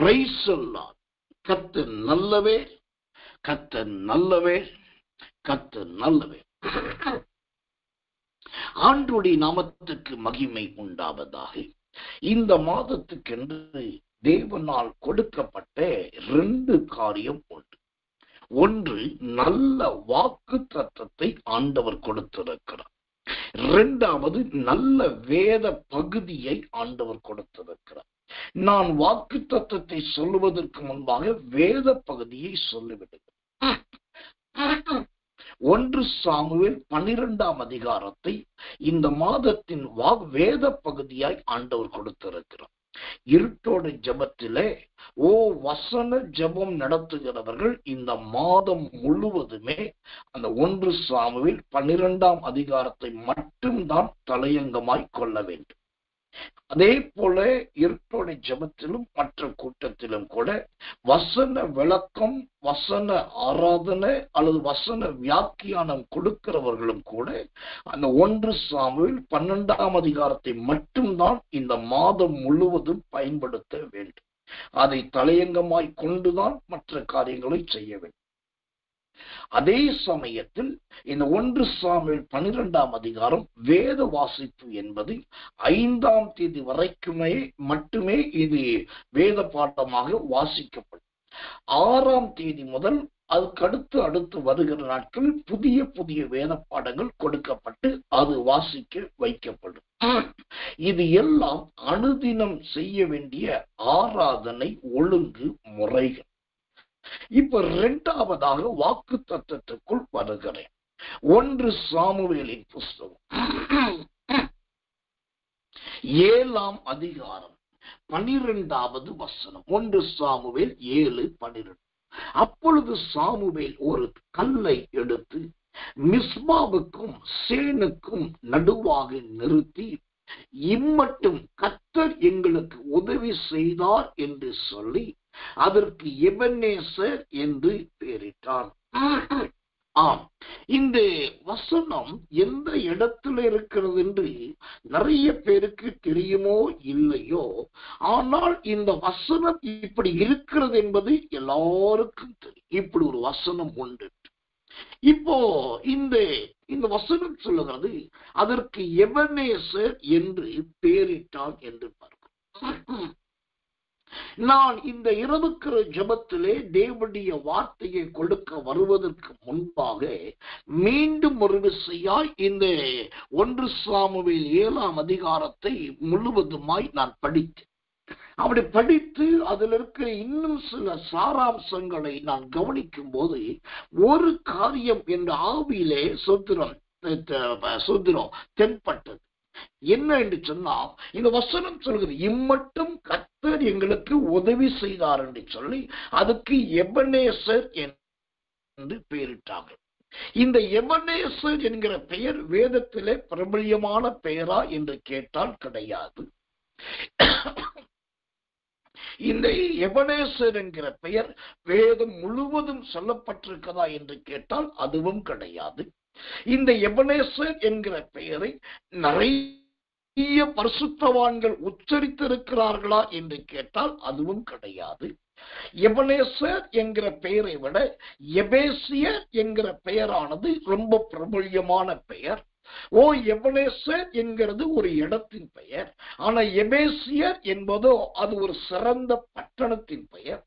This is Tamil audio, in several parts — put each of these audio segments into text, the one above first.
பிரைஸ் சொல்லார். கர்த்தர் நல்லவே, கர்த்தர் நல்லவே, கர்த்தர் நல்லவே. ஆண்டவருடைய நாமத்துக்கு மகிமை உண்டாவதாக. இந்த மாதத்துக்கென்று தேவனால் கொடுக்கப்பட்ட 2 காரியம் உண்டு. ஒன்று, நல்ல வாக்கு தத்தத்தை ஆண்டவர் கொடுத்திருக்கிறார். 2வது, நல்ல வேத பகுதியை ஆண்டவர் கொடுத்திருக்கிறார். நான் வாக்கு தத்தத்தை சொல்லுவதற்கு முன்பாக வேத பகுதியை சொல்லிவிடுகிறேன். 1 சாமுவேல் 12ஆம் அதிகாரத்தை இந்த மாதத்தின் வேத பகுதியாய் ஆண்டவர் கொடுத்திருக்கிறார். இருட்டோட ஜபத்திலே வசன ஜபம் நடத்துகிறவர்கள் இந்த மாதம் முழுவதுமே அந்த 1 சாமுவேல் 12ஆம் அதிகாரத்தை மட்டும்தான் தலையங்கமாய் கொள்ள வேண்டும். அதே போல இருட்டோட ஜபத்திலும் மற்ற கூட்டத்திலும் கூட வசன விளக்கம், வசன ஆராதனை அல்லது வசன வியாக்கியானம் கொடுக்கிறவர்களும் கூட அந்த 1 சாமுவேல் 12ஆம் அதிகாரத்தை மட்டும்தான் இந்த மாதம் முழுவதும் பயன்படுத்த வேண்டும். அதை தலையங்கமாய் கொண்டுதான் மற்ற காரியங்களை செய்ய வேண்டும். அதே சமயத்தில் இந்த 1 சாமுவேல் 12ஆம் அதிகாரம் வேத வாசிப்பு என்பது 5ஆம் தேதி வரைக்குமே மட்டுமே இது வேத பாடமாக வாசிக்கப்படும். 6ஆம் தேதி முதல் அதுக்கு வருகிற நாட்கள் புதிய புதிய வேத பாடங்கள் கொடுக்கப்பட்டு அது வாசிக்க வைக்கப்படும். இது எல்லாம் அனுதினம் செய்ய வேண்டிய ஆராதனை ஒழுங்கு முறைகள். இப்ப 2வதாக வாக்கு தத்தத்துக்குள் வருகிறேன். 1 சாமுவேலின் புஸ்தகம் 7ஆம் அதிகாரம் 12வது வசனம். 1 சாமுவேல் 7:12. அப்பொழுது சாமுவேல் ஒரு கல்லை எடுத்து மிஸ்பாவுக்கும் சேனுக்கும் நடுவாக நிறுத்தி, இம்மட்டும் கர்த்தர் எங்களுக்கு உதவி செய்தார் என்று சொல்லி அதற்கு எபெனேசர் என்று பெயரிட்டார். ஆம், இந்த வசனம் எந்த இடத்துல இருக்கிறது என்று நிறைய பேருக்கு தெரியுமோ இல்லையோ, ஆனால் இந்த வசனம் இப்படி இருக்கிறது என்பது எல்லாருக்கும் தெரியும். இப்படி ஒரு வசனம் உண்டு. இப்போ இந்த வசனம் சொல்லுகிறது அதற்கு எபெனேசர் என்று பெயரிட்டான் என்று பார்க்கிறோம். நான் இந்த இரவுக்கிற ஜபத்திலே தேவனுடைய வார்த்தையை கொடுக்க வருவதற்கு முன்பாக மீண்டும் ஒரு விசையாய் இந்த 1 சாமுவேல் 7ஆம் அதிகாரத்தை முழுவதுமாய் நான் படித்தேன். அப்படி படித்து அதில் இருக்கிற இன்னும் சில சாராம்சங்களை நான் கவனிக்கும் போது ஒரு காரியம் என்ற ஆவியிலே சுத்திரம் தென்பட்டது. என்ன என்று சொன்னா, இந்த வசனம் சொல்கிறது இம்மட்டும் கர்த்தர் எங்களுக்கு உதவி செய்தார் என்று சொல்லி அதுக்கு எபெனேசர் என்று பெயரிட்டாங்க. இந்த எபெனேசர் என்கிற பெயர் வேதத்திலே பிரபல்யமான பெயரா என்று கேட்டால் கிடையாது. இந்த எபெனேசர் என்கிற பெயர் வேதம் முழுவதும் சொல்லப்பட்டிருக்கதா என்று கேட்டால் அதுவும் கிடையாது. இந்த எபெனேசர் என்கிற பெயரை நிறைய பரிசுத்தவான்கள் உச்சரித்திருக்கிறார்களா என்று கேட்டால் அதுவும் கிடையாது. எபெனேசர் என்கிற பெயரை விட எபேசியர் என்கிற பெயரானது ரொம்ப பிரபல்யமான பெயர். எபெனேசர் என்கிறது ஒரு இடத்தின் பெயர். ஆனா எபேசியர் என்பதோ அது ஒரு சிறந்த பட்டணத்தின் பெயர்.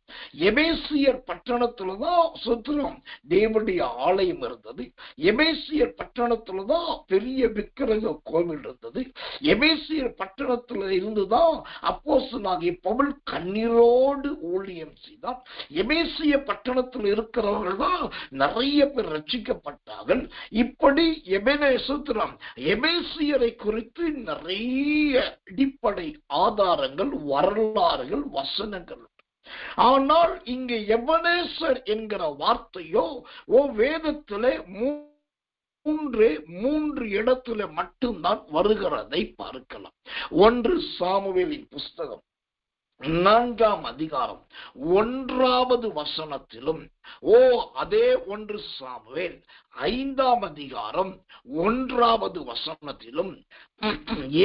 எபேசியர் பட்டணத்துலதான் சுத்திரம் தேவனுடைய ஆலயம் இருந்தது. எபேசியர் பட்டணத்துலதான் பெரிய விக்கிரக கோவில் இருந்தது. எபேசியர் பட்டணத்துல இருந்துதான் அப்போஸ்தலனாகிய பவுல் கண்ணீரோடு ஊழியம் செய்தார். எபேசிய பட்டணத்தில் இருக்கிறவர்கள் தான் நிறைய பேர் ரட்சிக்கப்பட்டார்கள். இப்படி எபேசியரை குறித்து நிறைய அடிப்படை ஆதாரங்கள், வரலாறுகள், வசனங்கள். ஆனால் இங்கே எபெனேசர் என்கிற வார்த்தையோ வேதத்திலே மூன்று இடத்துல மட்டும்தான் வருகிறதை பார்க்கலாம். 1 சாமுவேலின் புஸ்தகம் 4ஆம் அதிகாரம் 1வது வசனத்திலும், அதே 1 சாமுவேல் 5ஆம் அதிகாரம் 1வது வசனத்திலும்,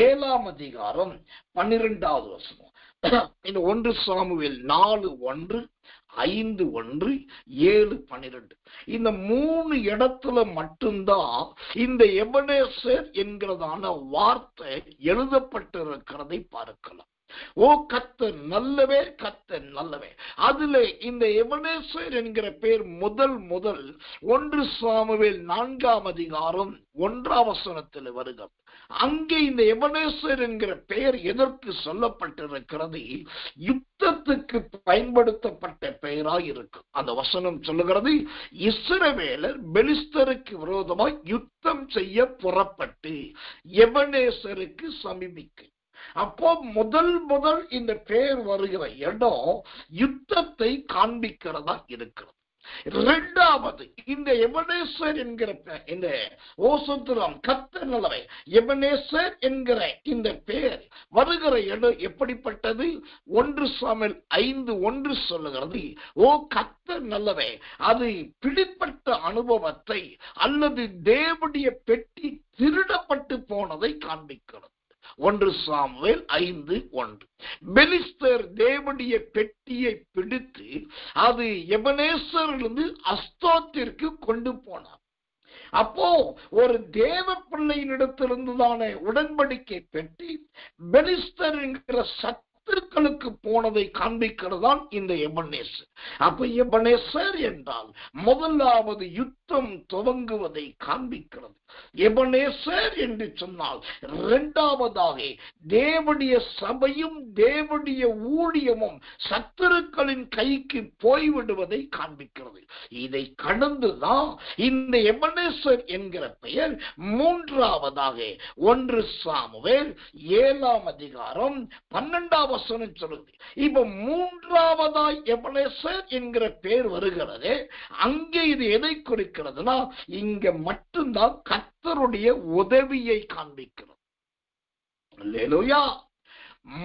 7ஆம் அதிகாரம் 12வது வசனம், இந்த 1 சாமுவேல் 4:1, 5:1, 7:12 இந்த 3 இடத்துல மட்டும்தான் இந்த எபனேசர் என்கிறதான வார்த்தை எழுதப்பட்டிருக்கிறதை பார்க்கலாம். ஓ கர்த்தர் நல்லவே, கர்த்தர் நல்லவே. அதுல இந்த எபனேசர் என்கிற பேர் முதல் 1 சாமுவேல் 4ஆம் அதிகாரம் 1ஆம் வசனத்தில் வருகிறது. அங்கே இந்த எபனேசர் என்கிற பெயர் எதற்கு சொல்லப்பட்டிருக்கிறது? யுத்தத்துக்கு பயன்படுத்தப்பட்ட பெயராய் இருக்கு. அந்த வசனம் சொல்லுகிறது, இஸ்ரவேலர் பெலிஸ்தருக்கு விரோதமாய் யுத்தம் செய்ய புறப்பட்டு எபனேசருக்கு சமீபிக்க. அப்போ முதல் இந்த பெயர் வருகிற இடம் யுத்தத்தை காண்பிக்கிறதா இருக்கிறது. இரண்டாவது, இந்த எபனேசர் என்கிற இந்த ஓசத்திரம் கர்த்தர் நல்லவே, எபனேசர் என்கிற இந்த பெயர் வருகிற இடம் எப்படிப்பட்டது? 1 சாமுவேல் 5:1 சொல்லுகிறது, ஓ கர்த்தர் நல்லவே. அது பிடிப்பட்ட அனுபவத்தை அல்லது தேவனுடைய பெட்டி திருடப்பட்டு போனதை காண்பிக்கிறது. 1 சாமுவேல் 5:1. பெலிஸ்தர் தேவனுடைய பெட்டியை பிடித்து அது எபனேசரிலிருந்து அஸ்தோத்திற்கு கொண்டு போனார். அப்போ ஒரு தேவ பிள்ளையினிடத்திலிருந்துதான உடன்படிக்கை பெட்டி பெலிஸ்தர் என்கிற சத்துருக்களுக்கு போனதை காண்பிக்கிறதான் இந்த எபனேசர். அப்ப எபனேசர் என்றால் முதலாவது யுத்தம் துவங்குவதை காண்பிக்கிறது. எபனேசர் என்று சொன்னால் இரண்டாவதாக தேவனுடைய சபையும் தேவனுடைய ஊழியமும் சத்துருக்களின் கைக்கு போய்விடுவதை காண்பிக்கிறது. இதை கடந்துதான் இந்த எபனேசர் என்கிற பெயர் மூன்றாவதாக 1 சாமுவேல் 7ஆம் அதிகாரம் 12ஆம் வசனம் சொல்லுது. இப்ப மூன்றாவதாய் எபனேசர் என்கிற பெயர் வருகிறது. அங்கே இது எதை குறிக்கிறதுனா, இங்க மட்டும்தான் கர்த்தருடைய உதவியை காண்பிக்கிறது. அல்லேலூயா.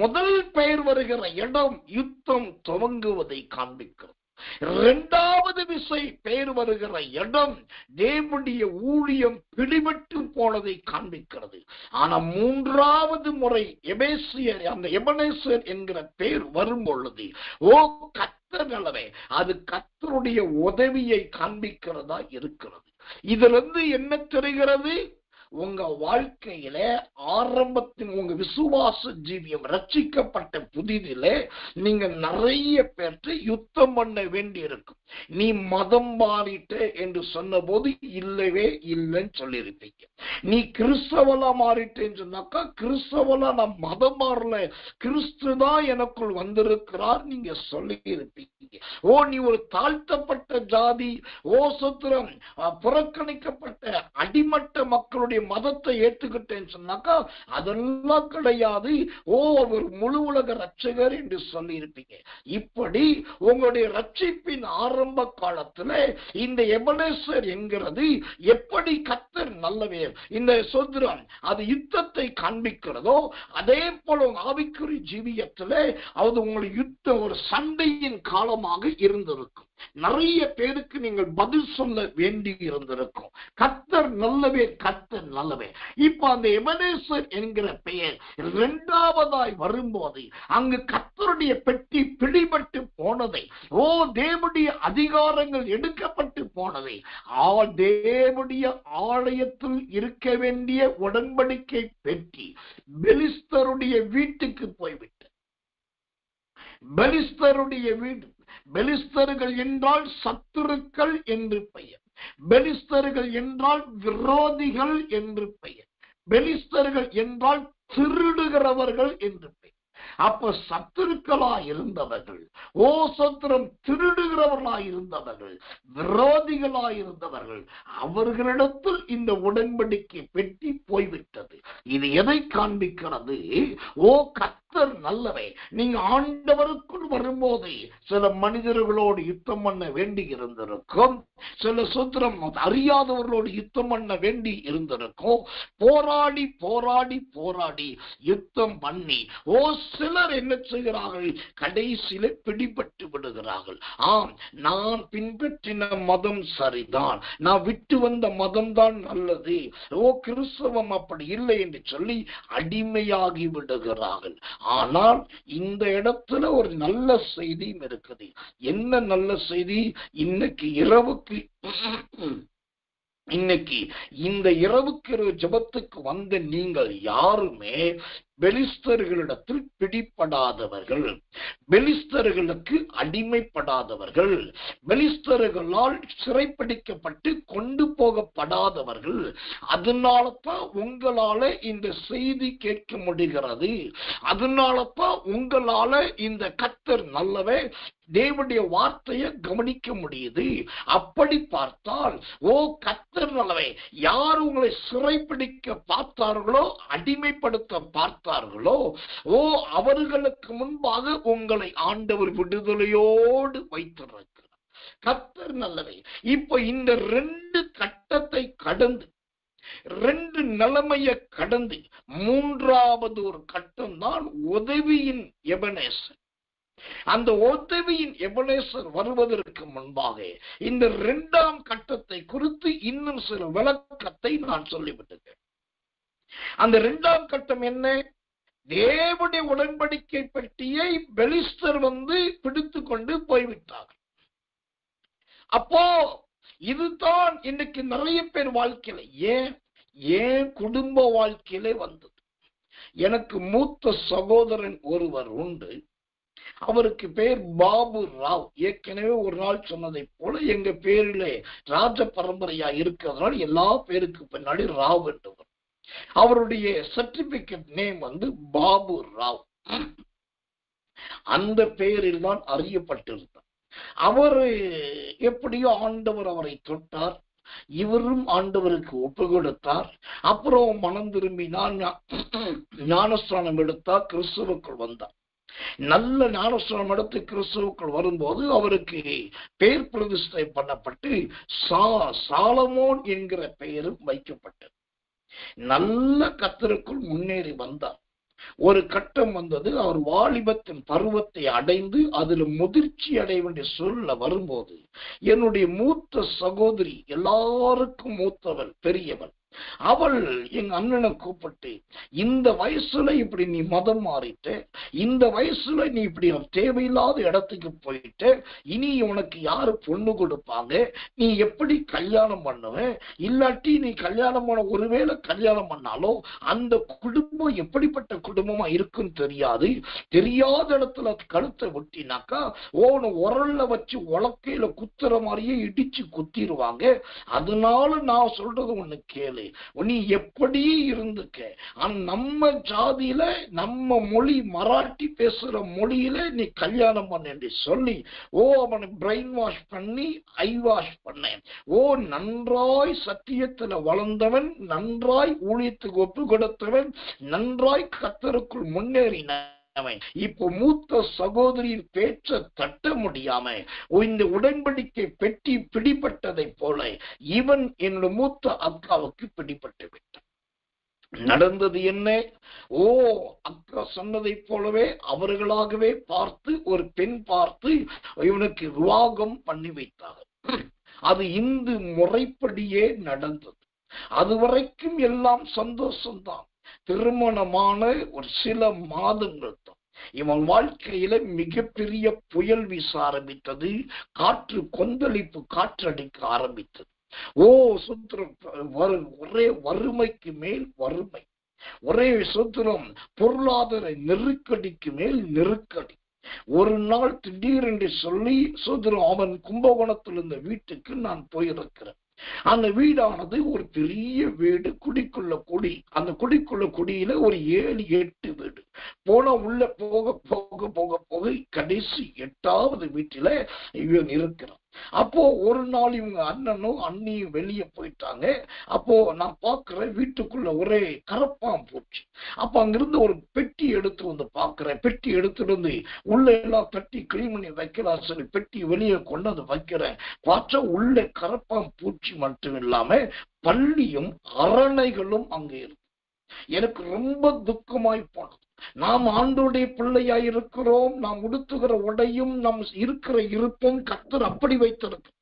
முதல் பெயர் வருகிற இடம் யுத்தம் துவங்குவதை காண்பிக்கிறது. இரண்டாவது விசை பெயர் வருகிற இடம் தேவனுடைய ஊழியம் பிடிபட்டு போனதை காண்பிக்கிறது. ஆனா மூன்றாவது முறை அந்த எபனேசர் என்கிற பெயர் வரும் பொழுது, ஓ கர்த்தர் நல்லவே, அது கர்த்தருடைய உதவியை காண்பிக்கிறதா இருக்கிறது. இதிலிருந்து என்ன தெரிகிறது? உங்க வாழ்க்கையில ஆரம்பத்தின் உங்க விசுவாச ஜீவியம் ரட்சிக்கப்பட்ட புதிதிலே நீங்க நிறைய பேர்த்து யுத்தம் பண்ண வேண்டி இருக்கும். நீ மதம் மாறிட்ட என்று சொன்ன போது இல்லவே இல்லைன்னு சொல்லியிருப்பீங்க. நீ கிறிஸ்தவலா மாறிட்டேன்னு சொன்னாக்கா, கிறிஸ்தவலா நான் மதம் மாறல, கிறிஸ்து தான் எனக்குள் வந்திருக்கிறார் நீங்க சொல்லி இருப்பீங்க. ஓ நீ ஒரு தாழ்த்தப்பட்ட ஜாதி, ஓ சுத்திரம் புறக்கணிக்கப்பட்ட அடிமட்ட மக்களுடைய மதத்தை ஏற்றுக்கிட்டேன்னு சொன்னாக்கா, அதெல்லாம் கிடையாது, ஓ அவர் முழு உலக ரட்சகர் என்று சொல்லி இருப்பீங்க. இப்படி உங்களுடைய ரட்சிப்பின் ஆரம்ப காலத்துல இந்த எபனேசர் என்கிறது எப்படி கர்த்தர் நல்லவர், இந்த சுத்திரம் அது யுத்தத்தை காண்பிக்கிறதோ, அதே போல ஆவிக்குரிய ஜீவியத்திலே அது உங்களுக்கு யுத்தம் ஒரு சண்டையின் காலமாக இருந்திருக்கும். நிறைய பேருக்கு நீங்கள் பதில் சொல்ல வேண்டி இருந்திருக்கும். கர்த்தர் நல்லவே, கர்த்தர் நல்லவே. இப்ப அந்த எபனேசர் என்கிற பெயர் இரண்டாவதாய் வரும்போது அங்கு கர்த்தருடைய பெட்டி பிடிபட்டு போனதை, ஓ தேவனுடைய அதிகாரங்கள் எடுக்கப்பட்டு போனதை, தேவனுடைய ஆலயத்தில் இருக்க வேண்டிய உடன்படிக்கை பெட்டி பெலிஸ்தருடைய வீட்டுக்கு போய்விட்டு, பெலிஸ்தருடைய வீடு, பெலிஸ்தர்கள் என்றால் சத்துருக்கள் என்று பெயர், பெலிஸ்தர்கள் என்றால் விரோதிகள் என்று பெயர், பெலிஸ்தர்கள் என்றால் திருடுகிறவர்கள் என்று பெயர். அப்ப சத்துருக்களா இருந்தவர்கள், ஓ சத்துரம் திருடுகிறவர்களா இருந்தவர்கள், விரோதிகளா இருந்தவர்கள், அவர்களிடத்தில் இந்த உடன்படிக்கை பெட்டி போய்விட்டது. இது எதை காண்பிக்கிறது? ஓ கர்த்தர் நல்லவே. நீங்க ஆண்டவருக்குள் வரும்போது சில மனிதர்களோடு யுத்தம் பண்ண வேண்டி இருந்திருக்கும், சில சுத்திரம் அறியாதவர்களோடு யுத்தம் பண்ண வேண்டி இருந்திருக்கும். போராடி போராடி போராடி யுத்தம் பண்ணி, ஓ சிலர் என்ன செய்கிறார்கள், கடைசியில பிடிபட்டு விடுகிறார்கள். ஆம், நான் பின்பற்றின மதம் சரிதான், நான் விட்டு வந்த மதம் தான் நல்லது, கிறிஸ்தவம் அப்படி இல்லை என்று சொல்லி அடிமையாகி விடுகிறார்கள். ஆனால் இந்த இடத்துல ஒரு நல்ல செய்தியும் இருக்குது. என்ன நல்ல செய்தி? இன்னைக்கு இந்த இரவுக்கு ஜெபத்துக்கு வந்த நீங்கள் யாருமே பெலிஸ்தர்களிடத்தில் பிடிப்படாதவர்கள், பெலிஸ்தர்களுக்கு அடிமைப்படாதவர்கள், பெலிஸ்தர்களால் சிறைப்பிடிக்கப்பட்டு கொண்டு போகப்படாதவர்கள். அதனாலதான் உங்களால இந்த செய்தி கேட்க முடிகிறது. அதனாலதான் உங்களால இந்த கர்த்தர் நல்லவே தேவனுடைய வார்த்தையை கவனிக்க முடியுது. அப்படி பார்த்தால் கர்த்தர் நல்லவே, யார் உங்களை சிறைப்பிடிக்க பார்த்தார்களோ, அடிமைப்படுத்த பார்த்தார்களோ, அவர்களுக்கு முன்பாக உங்களை ஆண்டவர் விடுதலையோடு வைத்திருக்கிறார். கர்த்தர் நல்லவே. இப்ப இந்த 2 கட்டத்தை கடந்து, 2 நிலைமையை கடந்து 3வது ஒரு கட்டம் தான் உதவியின் எபனேசர். அந்த உதவியின் எபனேசர் வருவதற்கு முன்பாக இந்த 2ஆம் கட்டத்தை குறித்து இன்னும் சில விளக்கத்தை நான் சொல்லிவிட்டேன். அந்த 2ஆம் கட்டம் என்ன? தேவனுடைய உடன்படிக்கை பெட்டியை பெலிஸ்தர் பிடித்து கொண்டு போய்விட்டார். அப்போ இதுதான் இன்னைக்கு நிறைய பேர் வாழ்க்கையில, ஏன் குடும்ப வாழ்க்கையிலே வந்தது. எனக்கு மூத்த சகோதரன் ஒருவர் உண்டு. அவருக்கு பேர் பாபு ராவ். ஏற்கனவே ஒரு நாள் சொன்னதை போல எங்க பேரிலே ராஜ பரம்பரையா இருக்கிறதுனால எல்லா பேருக்கு பின்னாடி ராவ் என்றவர். அவருடைய சர்டிபிகேட் நேம் பாபு ராவ். அந்த பெயரில் தான் அறியப்பட்டிருந்தார். அவரு எப்படியோ ஆண்டவர் அவரை தொட்டார். இவரும் ஆண்டவருக்கு ஒப்பு கொடுத்தார். அப்புறம் மனம் திரும்பி ஞானஸ்தானம் எடுத்தார், கிறிஸ்துவுக்குள் வந்தார். நல்ல ஞானஸ்தானம் எடுத்து கிறிஸ்துவுக்குள் வரும்போது அவருக்கு பெயர் பிரதிஷ்டை பண்ணப்பட்டு சாலமோன் என்கிற பெயரும் வைக்கப்பட்டது. நல்ல கர்த்தருக்குள் முன்னேறி வந்தார். ஒரு கட்டம் வந்தது, அவர் வாலிபத்தின் பருவத்தை அடைந்து அதுல முதிர்ச்சி அடைய வேண்டிய சூழ்நிலை வரும்போது, என்னுடைய மூத்த சகோதரி, எல்லாருக்கும் மூத்தவள், பெரியவள், அவள் எங்க அண்ணனை கூப்பிட்டு, இந்த வயசுல இப்படி நீ மதம் மாறிட்ட, இந்த வயசுல நீ இப்படி தேவையில்லாத இடத்துக்கு போயிட்ட, இனி உனக்கு யாரு பொண்ணு கொடுப்பாங்க, நீ எப்படி கல்யாணம் பண்ணுவ, இல்லாட்டி நீ கல்யாணம் பண்ண, ஒருவேளை கல்யாணம் பண்ணாலும் அந்த குடும்பம் எப்படிப்பட்ட குடும்பமா இருக்குன்னு தெரியாது, தெரியாத இடத்துல கழுத்தை ஒட்டினாக்கா உரல்ல வச்சு உலக்கையில குத்துற மாதிரியே இடிச்சு குத்திடுவாங்க. அதனால நான் சொல்றது ஒண்ணு கேளு, நீ எப்படியே இருந்துக்க, ஆனா நம்ம ஜாதியில நம்ம மொழி மராட்டி பேசுற மொழியில நீ கல்யாணம் பண்ண சொல்லி அவனை பிரெயின் வாஷ் பண்ணி ஐ வாஷ் பண்ணேன். நன்றாய் சத்தியத்துல வளர்ந்தவன், நன்றாய் ஊழியத்துக்கு ஒப்பு கொடுத்தவன், நன்றாய் கர்த்தருக்குள் முன்னேறின. இப்போ மூத்த சகோதரியின் பேச்ச தட்ட முடியாம இந்த உடன்படிக்கை பெட்டி பிடிபட்டதை போல இவன் என்னோட மூத்த அக்காவுக்கு பிடிபட்டு விட்டான். நடந்தது என்ன? அக்கா சொன்னதை போலவே அவர்களாகவே பார்த்து ஒரு பெண் பார்த்து இவனுக்கு விவாகம் பண்ணி வைத்தார்கள். அது இந்து முறைப்படியே நடந்தது. அதுவரைக்கும் எல்லாம் சந்தோஷம்தான். திருமணமான ஒரு சில மாதங்கள் தான் இவன் வாழ்க்கையில மிகப்பெரிய புயல் வீச ஆரம்பித்தது. காற்று கொந்தளிப்பு, காற்றடிக்க ஆரம்பித்தது. சுத்திரம், ஒரே வறுமைக்கு மேல் வறுமை, ஒரே சுத்திரம், பொருளாதார நெருக்கடிக்கு மேல் நெருக்கடி. ஒரு நாள் திடீரென்று சொல்லி சுத்திரம், அவன் கும்பகோணத்தில் இருந்த வீட்டுக்கு நான் போயிருக்கிறேன். அந்த வீடானது ஒரு பெரிய வீடு, குடிக்குள்ள குடி. அந்த குடிக்குள்ள குடியில ஒரு 7-8 வீடு. போன உள்ள போக போக போக போக கடைசி 8வது வீட்டில இவன் இருக்கிறான். அப்போ ஒரு நாள் இவங்க அண்ணனும் அண்ணியும் வெளியே போயிட்டாங்க. அப்போ நான் பாக்குறேன் வீட்டுக்குள்ள ஒரே கரப்பான் பூச்சி. அப்ப அங்கிருந்து ஒரு பெட்டி எடுத்து பாக்குறேன். பெட்டி எடுத்துட்டு உள்ள எல்லாம் தட்டி கிளீன் பண்ணி வைக்கலாம் சொல்லி பெட்டி வெளியே கொண்டு வைக்கிறேன். பார்த்தா உள்ள கரப்பான் பூச்சி மட்டும் இல்லாம பள்ளியும் அரணைகளும் அங்கே இருக்கு. எனக்கு ரொம்ப துக்கமாய் போனது. நாம் ஆண்டோடைய பிள்ளையாய் இருக்கிறோம். நாம் உடுத்துகிற உடையும் நம் இருக்கிற இருப்பும் கர்த்தர் அப்படி வைத்திருக்கிறார்.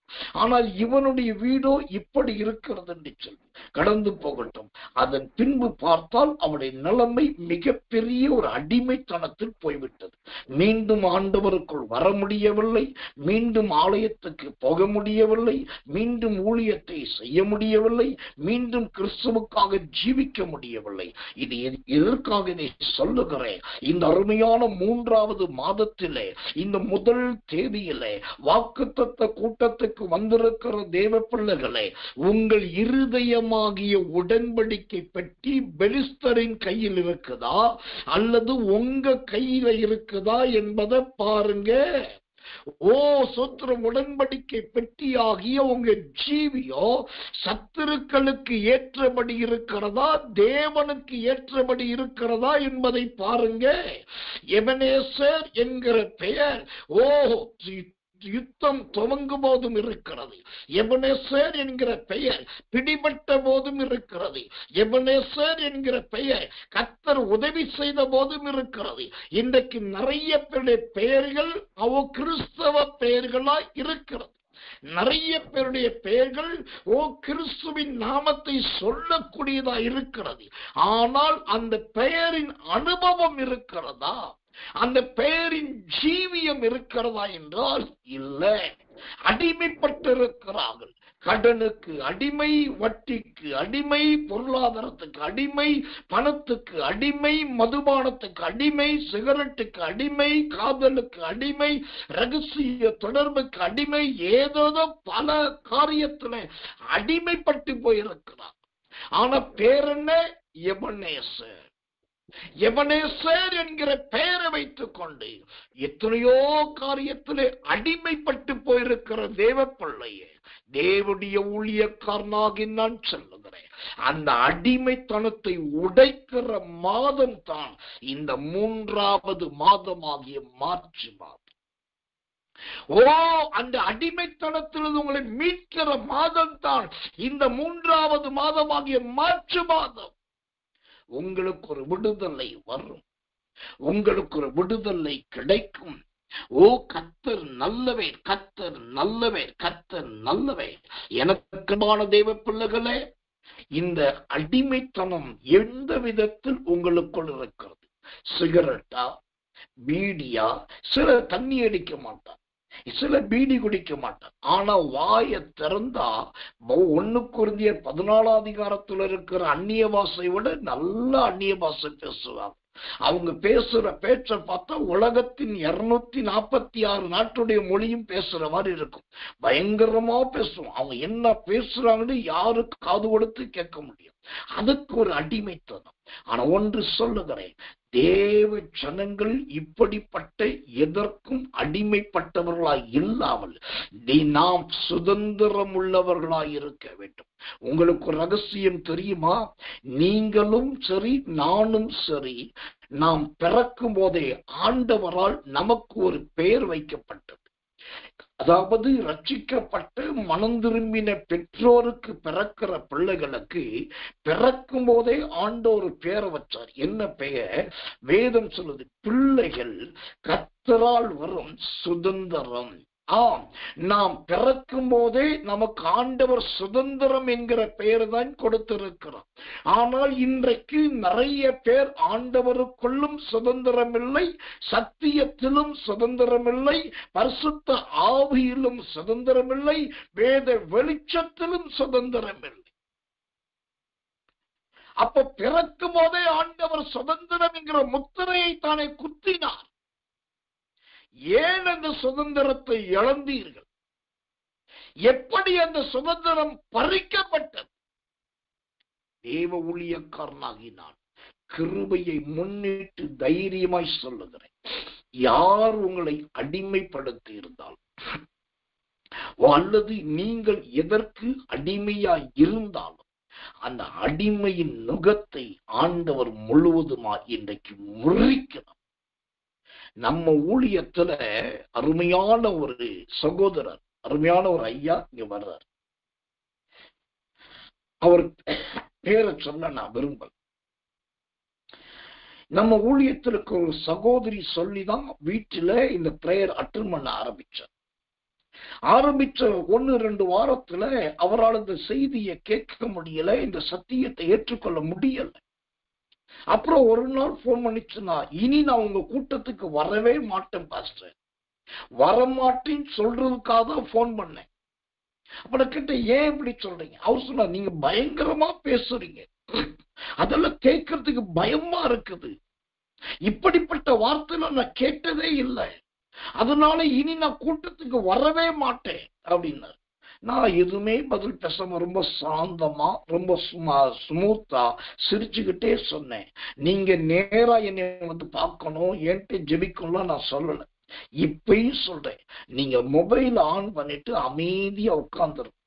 ஆனால் இவனுடைய வீடோ இப்படி இருக்கிறது என்று சொல்லி கடந்து போகட்டும். அதன் பின்பு பார்த்தால் அவனுடைய நிலைமை மிகப்பெரிய ஒரு அடிமைத்தனத்தில் போய்விட்டது. மீண்டும் ஆண்டவருக்குள் வர முடியவில்லை, மீண்டும் ஆலயத்துக்கு போக முடியவில்லை, மீண்டும் ஊழியத்தை செய்ய முடியவில்லை, மீண்டும் கிறிஸ்துவுக்காக ஜீவிக்க முடியவில்லை. இது எதற்காக இதை சொல்லுகிறேன்? இந்த அருமையான 3வது மாதத்திலே இந்த முதல் தேதியிலே வாக்குத்தத்த கூட்டத்துக்கு வந்திருக்கிற தேவ பிள்ளைகளே, உங்கள் இருதயமாகிய உடன்படிக்கை பெட்டி பெலிஸ்தரின் கையில் இருக்குதா அல்லது உங்க கையில இருக்குதா என்பதை பாருங்க. சொத்திரம் உடன்படிக்கை பெட்டியாகிய உங்க ஜீவியோ சத்துருக்களுக்கு ஏற்றபடி இருக்கிறதா, தேவனுக்கு ஏற்றபடி இருக்கிறதா என்பதை பாருங்க. எபனேசர் என்கிற பெயர் யுத்தம் துவங்கும் போதும் இருக்கிறது. எபனேசர் என்கிற பெயர் பிடிபட்ட போதும் இருக்கிறது. எபனேசர் என்கிற பெயர் கர்த்தர் உதவி செய்த போதும் இருக்கிறது. இன்றைக்கு நிறைய பேருடைய பெயர்கள் கிறிஸ்தவ பெயர்களாய் இருக்கிறது. நிறைய பேருடைய பெயர்கள் கிறிஸ்துவின் நாமத்தை சொல்லக்கூடியதா இருக்கிறது. ஆனால் அந்த பெயரின் அனுபவம் இருக்கிறதா, அந்த பெயரின் ஜீவியம் இருக்கிறதா என்றால் இல்லை. அடிமைப்பட்டிருக்கிறார்கள். கடனுக்கு அடிமை, வட்டிக்கு அடிமை, பொருளாதாரத்துக்கு அடிமை, பணத்துக்கு அடிமை, மதுபானத்துக்கு அடிமை, சிகரெட்டுக்கு அடிமை, காதலுக்கு அடிமை, ரகசிய தொடர்புக்கு அடிமை, ஏதோ பல காரியத்துல அடிமைப்பட்டு போயிருக்கிறார். ஆனா பேர் என்ன? எபனேசர். எபனேசர் என்கிற பெயரை வைத்துக் கொண்டு எத்தனையோ காரியத்திலே அடிமைப்பட்டு போயிருக்கிற தேவ பிள்ளையே, தேவனுடைய ஊழியக்காரனாகி நான் சொல்லுகிறேன், அந்த அடிமைத்தனத்தை உடைக்கிற மாதம் தான் இந்த 3வது மாதமாகிய மார்ச் மாதம். அந்த அடிமைத்தனத்திலிருந்து உங்களை மீட்கிற மாதம் தான் இந்த 3வது மாதமாகிய மார்ச் மாதம். உங்களுக்கு ஒரு விடுதலை வரும், உங்களுக்கு ஒரு விடுதலை கிடைக்கும். கர்த்தர் நல்லவர், கர்த்தர் நல்லவர், கர்த்தர் நல்லவர். எனக்குமான தேவ பிள்ளைகளே, இந்த அடிமைத்தனம் எந்த விதத்தில் உங்களுக்குள் இருக்கிறது? சிகரெட்டா, பீடியா? சில தண்ணி அடிக்க மாட்டார், சில பீடி குடிக்க மாட்டார். ஆனா வாயை திறந்தா 1 கொரிந்தியர் 14 அதிகாரத்துல இருக்கிற அந்நிய பாஷை விட நல்ல அந்நிய பாஷை பேசுவாங்க. அவங்க பேசுற பேச்ச பார்த்தா உலகத்தின் 246 நாட்டுடைய மொழியும் பேசுற மாதிரி இருக்கும். பயங்கரமா பேசுவோம். அவங்க என்ன பேசுறாங்கன்னு யாருக்கு காது கொடுத்து கேட்க முடியும். அதுக்கு ஒரு அடிமைத்தனம். ஆனா ஒன்று சொல்லுகிறேன், தேவ ஜனங்கள் இப்படிப்பட்ட எதற்கும் அடிமைப்பட்டவர்களாய் இல்லாமல் நாம் சுதந்திரம் உள்ளவர்களாய் இருக்க வேண்டும். உங்களுக்கு ஒரு ரகசியம் தெரியுமா? நீங்களும் சரி, நானும் சரி, நாம் பிறக்கும் போதே ஆண்டவரால் நமக்கு ஒரு பெயர் வைக்கப்பட்டது. அதாவது ரட்சிக்கப்பட்டு மனம் திரும்பின பெற்றோருக்கு பிறக்கிற பிள்ளைகளுக்கு பிறக்கும் போதே ஆண்டவர் பெயரை வச்சார். என்ன பெயர்? வேதம் சொல்லுது, பிள்ளைகள் கர்த்தரால் வரும் சுதந்திரம். நாம் பிறக்கும் போதே நமக்கு ஆண்டவர் சுதந்திரம் என்கிற பெயர் தான் கொடுத்திருக்கிறார். ஆனால் இன்றைக்கு நிறைய பேர் ஆண்டவருக்குள்ளும் சுதந்திரம் இல்லை, சத்தியத்திலும் சுதந்திரம் இல்லை, பரிசுத்த ஆவியிலும் சுதந்திரம் இல்லை, வேத வெளிச்சத்திலும் சுதந்திரம் இல்லை. அப்ப பிறக்கும் போதே ஆண்டவர் சுதந்திரம் என்கிற முத்திரையை தானே குத்தினார். ஏன் அந்த சுதந்திரத்தை இழந்தீர்கள்? எப்படி அந்த சுதந்திரம் பறிக்கப்பட்டது? தேவ ஊழியக்காரனாகி நான் கிருபையை முன்னிட்டு தைரியமாய் சொல்லுகிறேன், யார் உங்களை அடிமைப்படுத்தி இருந்தால் அல்லது நீங்கள் எதற்கு அடிமையாய் இருந்தாலும் அந்த அடிமையின் நுகத்தை ஆண்டவர் முழுவதுமாய் இன்றைக்கு முறிக்கிறார். நம்ம ஊழியத்துல அருமையான ஒரு சகோதரர், அருமையான ஒரு ஐயா இங்க வர்றார். அவர் பேரை சொல்ல நான் விரும்பல. நம்ம ஊழியத்திற்கு ஒரு சகோதரி சொல்லிதான் வீட்டில இந்த பிரேயர் அட்டெண்ட் பண்ண ஆரம்பிச்ச 1-2 வாரத்துல அவரால் இந்த செய்தியை கேட்க முடியல, இந்த சத்தியத்தை ஏற்றுக்கொள்ள முடியல. அப்புறம் ஒரு நாள் போன் பண்ணிச்சுன்னா, இனி நான் உங்க கூட்டத்துக்கு வரவே மாட்டேன் பாஸ்டர், வரமாட்டேன்னு சொல்றதுக்காக தான் போன் பண்ணேன். அப்புறம் கிட்ட ஏன் இப்படி சொல்றீங்க? அவர் சொன்னா, நீங்க பயங்கரமா பேசுறீங்க, அதெல்லாம் கேட்கறதுக்கு பயமா இருக்குது, இப்படிப்பட்ட வார்த்தையில நான் கேட்டதே இல்லை, அதனால இனி நான் கூட்டத்துக்கு வரவே மாட்டேன் அப்படின்னாரு. நான் எதுவுமே பதில் பேசாம ரொம்ப சாந்தமா ரொம்ப ஸ்மூத்தா சிரிச்சுக்கிட்டே சொன்னேன், நீங்க நேரா என்னை வந்து பார்க்கணும், என்கிட்ட ஜெபிக்கணும்லாம் நான் சொல்லல, இப்பயும் சொல்றேன், நீங்க மொபைல் ஆன் பண்ணிட்டு அமைதியா உட்கார்ந்துரும்,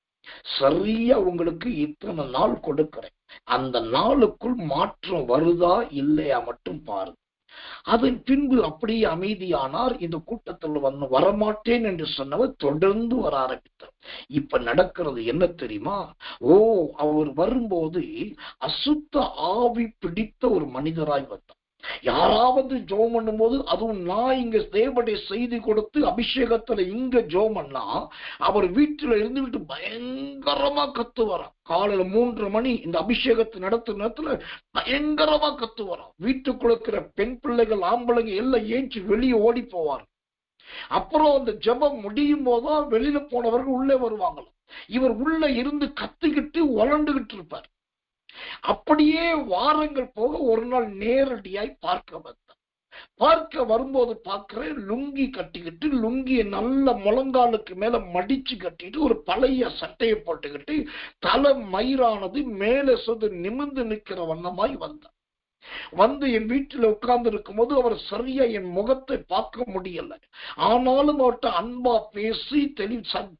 சரியா உங்களுக்கு இத்தனை நாள் கொடுக்கிறேன், அந்த நாளுக்குள் மாற்றம் வருதா இல்லையா மட்டும் பாருங்க. அதன் பின்பு அப்படியே அமைதியானார். இந்த கூட்டத்தில் வரமாட்டேன் என்று சொன்னவர் தொடர்ந்து வர ஆரம்பித்தார். இப்ப நடக்கிறது என்ன தெரியுமா? அவர் வரும்போது அசுத்த ஆவி பிடித்த ஒரு மனிதராய் வந்தார். யாராவது ஜெபம் பண்ணும் போது, அதுவும் நான் இங்க தேவனுடைய செய்தி கொடுத்து அபிஷேகத்துல இங்க ஜெபம் பண்ணா, அவர் வீட்டுல இருந்துகிட்டு பயங்கரமா கத்துவாராம். காலையில 3:30 மணி இந்த அபிஷேகத்தை நடத்துற நேரத்துல பயங்கரமா கத்துவாராம். வீட்டுக்குள்ள இருக்கிற பெண் பிள்ளைகள் ஆம்பளைங்க எல்லாம் ஏஞ்சி வெளியே ஓடி போவார். அப்புறம் அந்த ஜெபம் முடியும் போதுதான் வெளியில போனவர்கள் உள்ளே வருவாங்களாம். இவர் உள்ள இருந்து கத்துக்கிட்டு உழண்டுகிட்டு இருப்பார். அப்படியே வாரங்கள் போக ஒரு நாள் நேரடியாய் பார்க்க வந்தார். பார்க்க வரும்போது பார்க்கிறேன், லுங்கி கட்டிக்கிட்டு, லுங்கிய நல்ல முழங்காலுக்கு மேல மடிச்சு கட்டிட்டு, ஒரு பழைய சட்டையை போட்டுக்கிட்டு, தலை மயிரானது மேலே சொது நிமிர்ந்து நிற்கிற வண்ணமாய் வந்தார். வந்து என் வீட்டில் உட்கார்ந்து இருக்கும் போது அவர் சரியா என் முகத்தை பார்க்க முடியல. ஆனாலும் அவர்கிட்ட அன்பா பேசி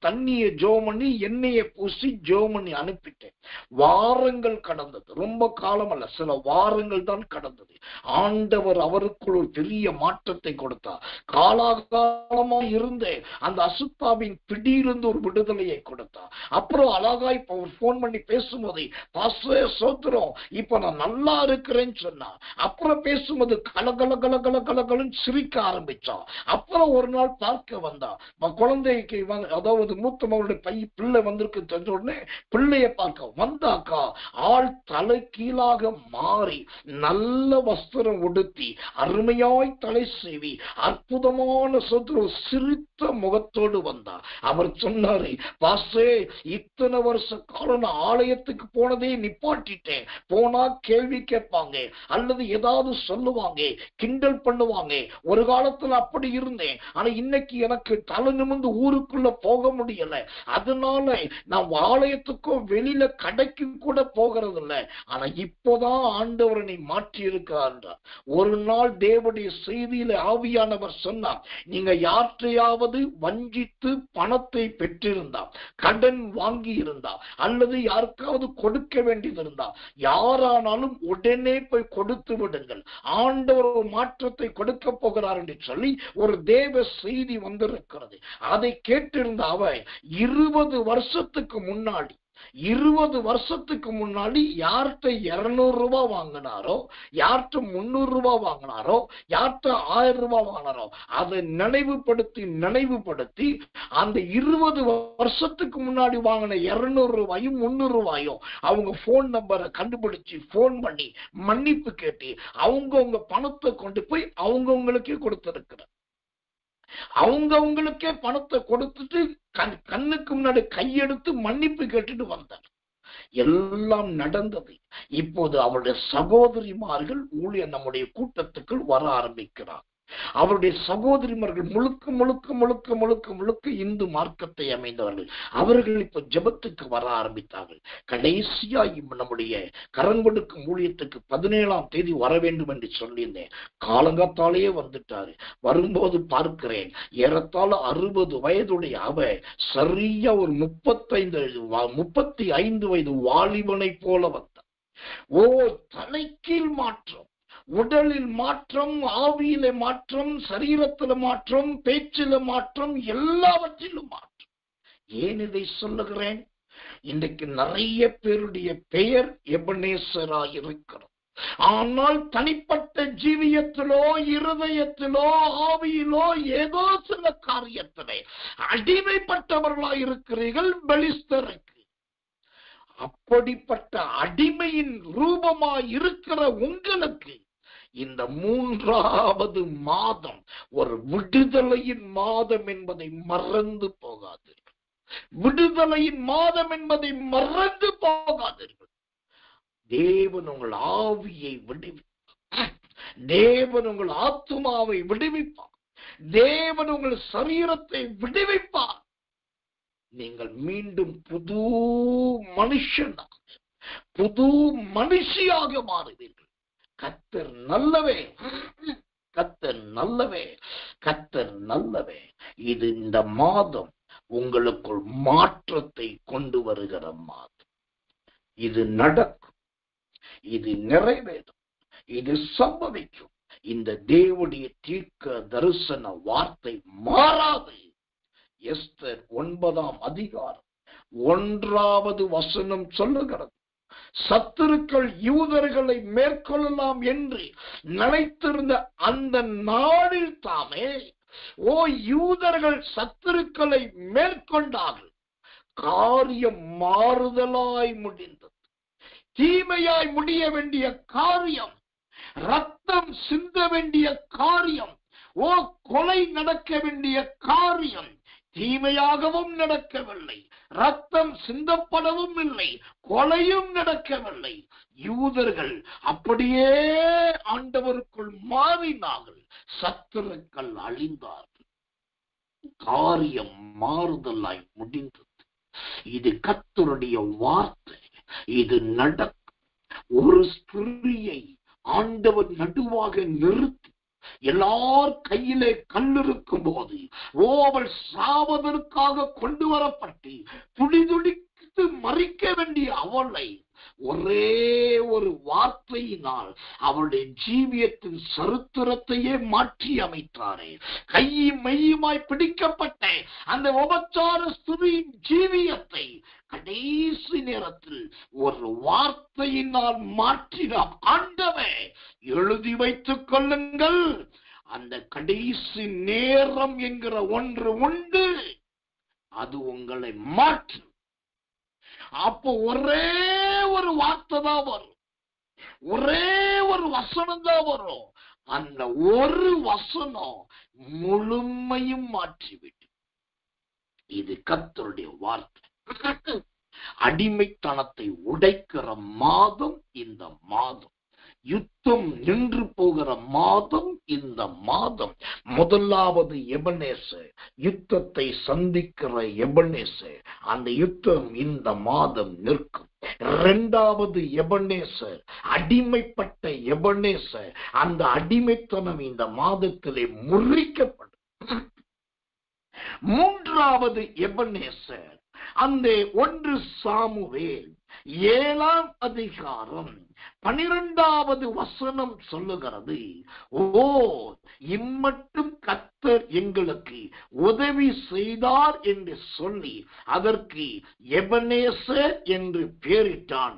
தண்ணியை ஜெபம் பண்ணி எண்ணெயை பூசி ஜெபம் பண்ணி அனுப்பிட்டேன். வாரங்கள் கடந்தது, ரொம்ப காலம் அல்ல, சில வாரங்கள் தான் கடந்தது. ஆண்டவர் அவருக்குள் ஒரு பெரிய மாற்றத்தை கொடுத்தார். காலாகாலமா இருந்த அந்த அசுத்தாவின் பிடியிலிருந்து ஒரு விடுதலையை கொடுத்தார். அப்புறம் அழகாய் போன் பண்ணி பேசும்போது, பாஸ்டர் சோத்திரம், இப்ப நான் நல்லா இருக்கிறேன்னு சொன்னா. அப்புறம் பேசும்போது கலகல கலகல கலகலன்னு சிரிக்க ஆரம்பிச்சான். அப்புறம் ஒரு நாள் பார்க்க வந்தா, குழந்தைக்கு அதாவது மூத்த மகளுடைய பிள்ளை வந்திருக்கு தெரிஞ்ச உடனே பிள்ளைய பார்க்க வந்தாக்கா, ஆள் தலை கீழாக மாறி நல்ல வஸ்திரம் உடுத்தி அருமையாய் தலை செய்வி அற்புதமான சிரித்த முகத்தோடு வந்தா. அவர் சொன்னாரு, பாஸ்டே, இத்தனை வருஷ காலம் ஆலயத்துக்கு போனதே நிப்பாட்டிட்டேன், போனா கேள்வி கேட்பாங்க அல்லது ஏதாவது சொல்லுவாங்க, கிண்டல் பண்ணுவாங்க. ஒரு காலத்துல அப்படி இருந்தேன், ஆனா இன்னைக்கு எனக்கு தலை நிமிர்ந்து ஊருக்குள்ள போக முடியல. அதனால நான் ஆலயத்துக்கோ வெளியில கடைக்கு கூட போகிறது இல்லை. ஆனா இப்போதான் ஆண்டவரனை மாற்றி இருக்கிறார். ஒரு நாள் தேவனுடைய செய்தியில ஆவியானவர் சொன்னார், நீங்க யாற்றையாவது வஞ்சித்து பணத்தை பெற்றிருந்தா, கடன் வாங்கி இருந்தா, அல்லது யாருக்காவது கொடுக்க வேண்டியது இருந்தா, யாரானாலும் உடனே போய் கொடுத்து விடுங்கள், ஆண்டவர் ஒரு மாற்றத்தை கொடுக்க போகிறார் என்று சொல்லி ஒரு தேவ செய்தி வந்திருக்கிறது. அதை கேட்டிருந்த அவர் 20 வருஷத்துக்கு முன்னாடி யார்கிட்ட 200 ரூபாய் வாங்கினாரோ, யார்கிட்ட 300 ரூபாய் வாங்கினாரோ, யார்கிட்ட 1000 ரூபாய் வாங்கினாரோ, அதை நினைவுபடுத்தி அந்த 20 வருஷத்துக்கு முன்னாடி வாங்கின 200 ரூபாயும் 300 ரூபாயும் அவங்க போன் நம்பரை கண்டுபிடிச்சு போன் பண்ணி மன்னிப்பு கேட்டு அவங்க பணத்தை கொண்டு போய் அவங்களுக்கே கொடுத்திருக்கிறார். அவங்களுக்கே பணத்தை கொடுத்துட்டு கண்ணுக்கு முன்னாடி கையெடுத்து மன்னிப்பு கேட்டுட்டு வந்தார். எல்லாம் நடந்தது. இப்போது அவருடைய சகோதரிமார்கள் ஊழியர் நம்முடைய கூட்டத்துக்குள் வர ஆரம்பிக்கிறார். அவருடைய சகோதரிமார்கள் முழுக்க முழுக்க முழுக்க முழுக்க முழுக்க இந்து மார்க்கத்தை அமைந்தவர்கள். அவர்கள் இப்ப ஜெபத்துக்கு வர ஆரம்பித்தார்கள். கடைசியா நம்முடைய கரங்கொடுக்கும் ஊழியத்துக்கு 17ஆம் தேதி வர வேண்டும் என்று சொல்லியிருந்தேன். காலங்காத்தாலேயே வந்துட்டாரு. வரும்போது பார்க்கிறேன், ஏறத்தாழ 60 வயதுடைய அவர் சரியா ஒரு 35 வயது வாலிபனை போல வந்தார். தலைக்கீழ் மாற்றம், உடலில் மாற்றம், ஆவியில மாற்றம், சரீரத்தில் மாற்றம், பேச்சில மாற்றம், எல்லாவற்றிலும் மாற்றம். ஏன் இதை சொல்லுகிறேன்? இன்றைக்கு நிறைய பேருடைய பெயர் எபனேசராக இருக்கிறது. ஆனால் தனிப்பட்ட ஜீவியத்திலோ இருதயத்திலோ ஆவியிலோ ஏதோ சில காரியத்திலே அடிமைப்பட்டவர்களாய் இருக்கிறீர்கள் பெலிஸ்தருக்கு. அப்படிப்பட்ட அடிமையின் ரூபமாய் இருக்கிற உங்களுக்கு இந்த 3வது மாதம் ஒரு விடுதலையின் மாதம் என்பதை மறந்து போகாதீர்கள். விடுதலையின் மாதம் என்பதை மறந்து போகாதீர்கள். தேவன் உங்கள் ஆவியை விடுவிப்பார். தேவன் உங்கள் ஆத்துமாவை விடுவிப்பார். தேவன் உங்கள் சரீரத்தை விடுவிப்பார். நீங்கள் மீண்டும் புது மனுஷனாக, புது மனுஷியாக மாறுவீர்கள். கர்த்தர் நல்லவே, கர்த்தர் நல்லவே, கர்த்தர் நல்லவே. இது இந்த மாதம் உங்களுக்குள் மாற்றத்தை கொண்டு வருகிற மாதம். இது நடக்கும், இது நிறைவேறும், இது சம்பவிக்கும். இந்த தேவனுடைய தீர்க்க தரிசன வார்த்தை மாறாது. எஸ்தர் 9ஆம் அதிகாரம் 1வது வசனம் சொல்லுகிறது, சத்துருக்கள் யூதர்களை மேற்கொள்ளலாம் என்று நினைத்திருந்த அந்த நாளில் தாமே யூதர்கள் சத்துருக்களை மேற்கொண்டார்கள். காரியம் மாறுதலாய் முடிந்தது. தீமையாய் முடிய வேண்டிய காரியம், ரத்தம் சிந்த வேண்டிய காரியம், கொலை நடக்க வேண்டிய காரியம் தீமையாகவும் நடக்கவில்லை, ரத்தம் சிந்தப்படவும் இல்லை, கொலையும் நடக்கவில்லை. யூதர்கள் அப்படியே ஆண்டவருக்குள் மாறினார்கள். சத்துருக்கள் அழிந்தார்கள். காரியம் மாறுதலாய் முடிந்தது. இது கர்த்தருடைய வார்த்தை. இது நடக்கும். ஒரு ஸ்திரியை ஆண்டவர் நடுவாக நிறுத்தி எல்லார் கையிலே கல்லிருக்கும் போது அவள் சாவதற்காக கொண்டு வரப்பட்டு துடிதுடித்து மறிக்க வேண்டிய அவளை ஒரே ஒரு வார்த்தையினால் அவளுடைய ஜீவியத்தின் சரித்திரத்தையே மாற்றி அமைத்தாரே. கையும் மெய்யுமாய் பிடிக்கப்பட்ட அந்த உபச்சார ஸ்திரியின் ஜீவியத்தை கடைசி நேரத்தில் ஒரு வார்த்தையினால் மாற்றினார். ஆண்டவே, எழுதி வைத்துக் கொள்ளுங்கள், அந்த கடைசி நேரம் என்கிற ஒன்று உண்டு, அது உங்களை மாற்றும். அப்போ ஒரே ஒரு வார்த்தை தான் வரும், ஒரே ஒரு வசனம் தான் வரும். அந்த ஒரு வசனம் முழுமையும் மாற்றிவிடும். இது கர்த்தருடைய வார்த்தை. அடிமைத்தனத்தை உடைக்கிற மாதம் இந்த மாதம். யுத்தம் நின்று போகிற மாதம் இந்த மாதம். முதலாவது எபனேசர், யுத்தத்தை சந்திக்கிற எபனேசர். அந்த யுத்தம் இந்த மாதம் நிற்கும். 2வது எபனேசர், அடிமைப்பட்ட எபனேசர். அந்த அடிமைத்தனம் இந்த மாதத்திலே முறிக்கப்படும். 3வது எபனேசர், அந்த 1 சாமுவேல் 7ஆம் அதிகாரம் 12வது வசனம் சொல்லுகிறது, இம்மட்டும் கர்த்தர் எங்களுக்கு உதவி செய்தார் என்று சொல்லி அதற்கு எபனேசர் என்று பெயரிட்டான்.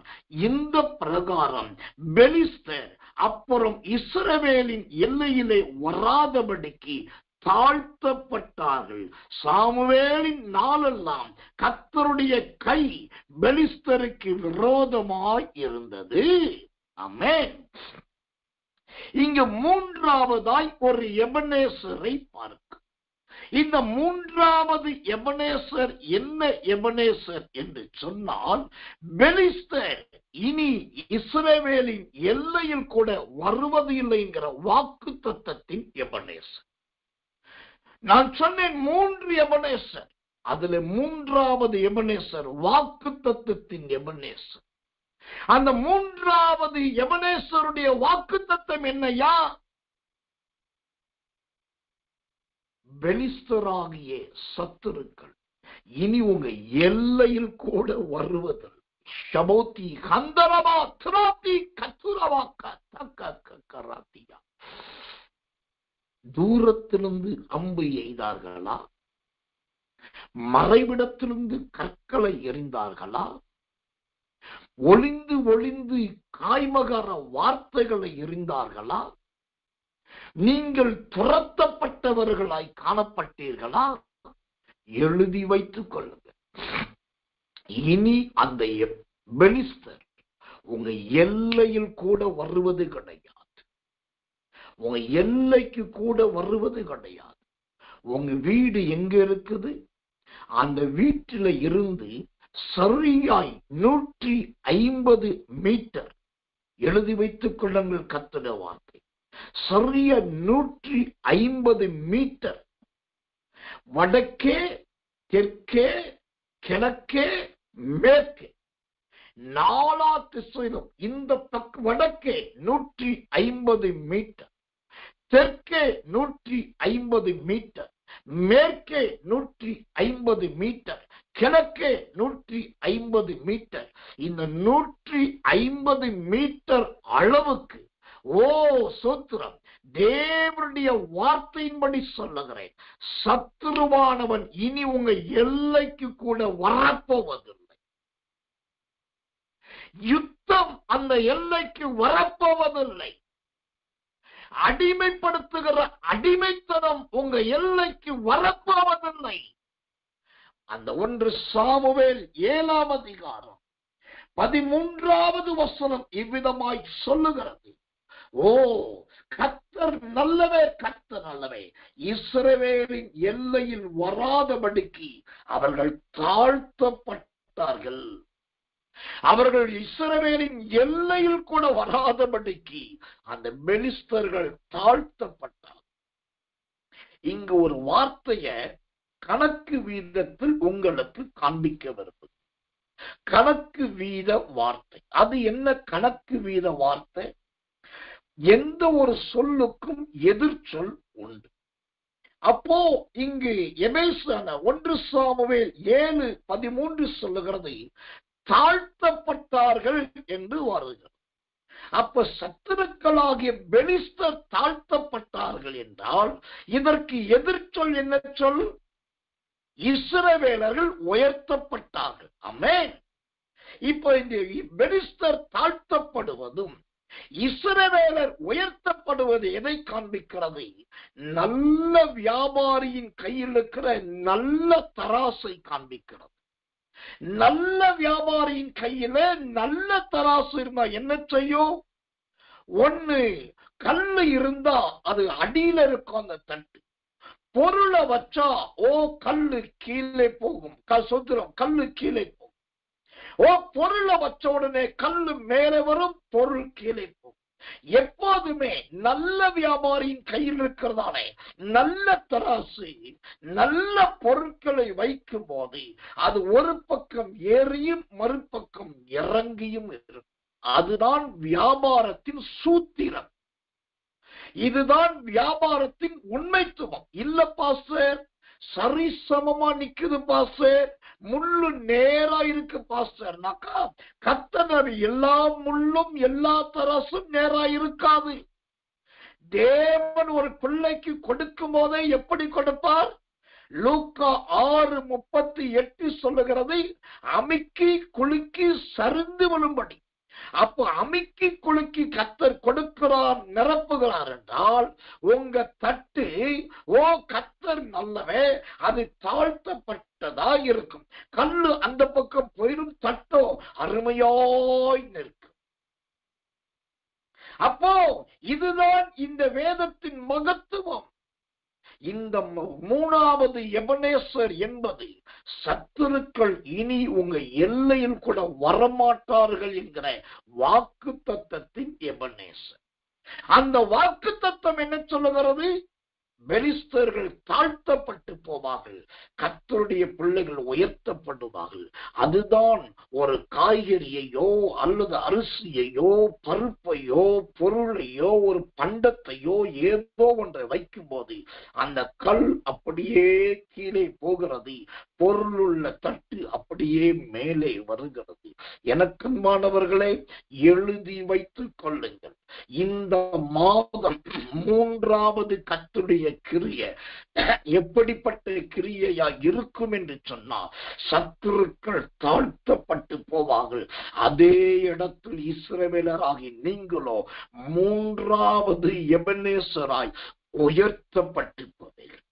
இந்த பிரகாரம் பெலிஸ்தர் அப்புறம் இஸ்ரவேலின் எல்லையிலே வராதபடிக்கு தாழ்த்தப்பட்டார்கள். சாமுவேலின் நாளெல்லாம் கர்த்தருடைய கை பெலிஸ்தருக்கு விரோதமாய் இருந்தது. ஆமென். இங்கு 3வதாய் ஒரு எபனேசரை பார்க்க. இந்த 3வது எபனேசர் என்ன எபனேசர் என்று சொன்னால், பெலிஸ்தர் இனி இஸ்ரவேலின் எல்லையில் கூட வருவது இல்லை என்கிற வாக்கு தத்தத்தின் எபனேசர். நான் சொன்னேன் 3 எபனேசர். அதுல 3வது எபனேசர் வாக்கு தத்தத்தின் எபனேசர். அந்த 3வது எபனேசருடைய வாக்கு தத்தம் என்னையா? பெலிஸ்தராகிய சத்துருக்கள் இனி உங்க எல்லையில் கூட வருவதில் ஷபோத்தி கந்தரவா திராத்தி கத்துரவா கராத்தியா. தூரத்திலிருந்து அம்பு எய்தார்களா? மறைவிடத்திலிருந்து கற்களை எறிந்தார்களா? ஒளிந்து ஒளிந்து காய்மகர வார்த்தைகளை எறிந்தார்களா? நீங்கள் துரத்தப்பட்டவர்களாய் காணப்பட்டீர்களா? எழுதி வைத்துக் கொள்ளுங்கள். இனி அந்த பெலிஸ்தர் உங்க எல்லையில் கூட வருவது கிடையாது. உங்க எல்லைக்கு கூட வருவது கிடையாது. உங்க வீடு எங்க இருக்குது? அந்த வீட்டில இருந்து சரியாய் 150 மீட்டர், எழுதி வைத்துக் கொள்ளுங்கள் கர்த்தருடைய வார்த்தை, சரியா 150 மீட்டர் வடக்கே, தெற்கே, கிழக்கே, மேற்கே 4 திசையிலும் இந்த பக்கம் வடக்கே 150 மீட்டர், தெற்கே 150 மீட்டர், மேற்கே 150 மீட்டர், கிழக்கே 150 மீட்டர். இந்த 150 மீட்டர் அளவுக்கு, ஓ சோத்திரம், தேவனுடைய வார்த்தையின்படி சொல்லுகிறேன், சத்துருவானவன் இனி உங்க எல்லைக்கு கூட வரப்போவதில்லை. யுத்தம் அந்த எல்லைக்கு வரப்போவதில்லை. அடிமைப்படுத்துகிற அடிமைத்தனம் உங்க எல்லைக்கு வரப்போவதில்லை. அந்த 1 சாமுவேல் 7ஆம் அதிகாரம் 13வது வசனம் இவ்விதமாய் சொல்லுகிறது. ஓ கர்த்தர் நல்லவே, கர்த்தர் நல்லவே, இஸ்ரவேலின் எல்லையில் வராதபடிக்கு அவர்கள் தாழ்த்தப்பட்டார்கள். அவர்கள் இஸ்ரவேலின் எல்லையில் கூட வராதபடிக்கு அந்த பெலிஸ்தர்கள் தாழ்த்தப்பட்டார். இங்கு ஒரு வார்த்தைய கணக்கு வீதத்தில் உங்களுக்கு காண்பிக்க வருவது. கணக்கு வீத வார்த்தை. அது என்ன கணக்கு வீத வார்த்தை? எந்த ஒரு சொல்லுக்கும் எதிர்ச்சொல் உண்டு. அப்போ இங்கு எபேசான 1 சாமுவேல் 7:13 சொல்லுகிறது, தாழ்த்தப்பட்டார்கள் என்று வருகிறது. அப்ப சத்துருக்களாகிய பெலிஸ்தர் தாழ்த்தப்பட்டார்கள் என்றால் இதற்கு எதிர்ச்சொல் என்ன சொல்? இஸ்ரவேலர்கள் உயர்த்தப்பட்டார்கள். ஆமென். இப்ப இந்த பெலிஸ்தர் தாழ்த்தப்படுவதும் இஸ்ரவேலர் உயர்த்தப்படுவது எதை காண்பிக்கிறது? நல்ல வியாபாரியின் கையில் இருக்கிற நல்ல தராசை காண்பிக்கிறது. நல்ல வியாபாரியின் கையில நல்ல தராசு இருந்தா என்ன செய்யும்? ஒண்ணு கல்லு இருந்தா அது அடியில இருக்கும் அந்த தட்டு. பொருளை வச்சா ஓ கல்லு கீழே போகும், சொத்துரும் கல்லு கீழே போகும். ஓ பொருளை வச்ச உடனே கல்லு மேலே வரும், பொருள் கீழே போகும். எப்போதுமே நல்ல வியாபாரியின் கையில் இருக்கிறதானே நல்ல தராசு நல்ல பொருட்களை வைக்கும் போது அது ஒரு பக்கம் ஏறியும் மறுபக்கம் இறங்கியும் இருக்கும். அதுதான் வியாபாரத்தின் சூத்திரம். இதுதான் வியாபாரத்தின் உண்மைத்துவம். இல்ல பாஸ்டர், சரிசமமா நிக்குது பாஸ்டர், முள்ளு நேரா இருக்கு பாஸ்டர்னாக்கா கர்த்தர் எல்லா முள்ளும் எல்லா தராசும் நேரா இருக்காது. தேவன் ஒரு பிள்ளைக்கு கொடுக்கும் போதே எப்படி கொடுப்பார்? லூக்கா 6:38 சொல்லுகிறது, அமுக்கி குலுக்கி சரிந்து விழும்படி. அப்ப அமுக்கி குலுக்கி கர்த்தர் கொடுக்கிறார், நிரப்புகிறார் என்றால் உங்க தட்டு ஓ கர்த்தர் நல்லவே அது தாழ்த்தப்பட்டதா இருக்கும். கல்லு அந்த பக்கம் போயிடும், தட்டோ அருமையாய் நிற்கும். அப்போ இதுதான் இந்த வேதத்தின் மகத்துவம். இந்த 3வது எபனேசர் என்பது சத்துருக்கள் இனி உங்க எல்லையில் கூட வரமாட்டார்கள் என்கிற வாக்கு தத்தத்தின் எபனேசர். அந்த வாக்கு தத்தம் என்ன சொல்லுகிறது? பெலிஸ்தர்கள் தாழ்த்தப்பட்டு போவார்கள், கர்த்தருடைய பிள்ளைகள் உயர்த்தப்படுவார்கள். அதுதான் ஒரு காய்கறியையோ அல்லது அரிசியையோ பருப்பையோ பொருளையோ ஒரு பண்டத்தையோ ஏதோ ஒன்றை வைக்கும் போது அந்த கல் அப்படியே கீழே போகிறது, பொருளுள்ள தட்டு அப்படியே அப்படியே மேலே வருகிறது. எனக்கன்பானவர்களே, எழுதி வைத்துக் கொள்ளுங்கள். இந்த மாதம் 3வது கர்த்தருடைய கிரியை எப்படிப்பட்ட கிரியையா இருக்கும் என்று சொன்னால், சத்துருக்கள் தாழ்த்தப்பட்டு போவார்கள். அதே இடத்தில் இஸ்ரவேலராகி நீங்களோ 3வது எபனேசராய் உயர்த்தப்பட்டு போவீர்கள்.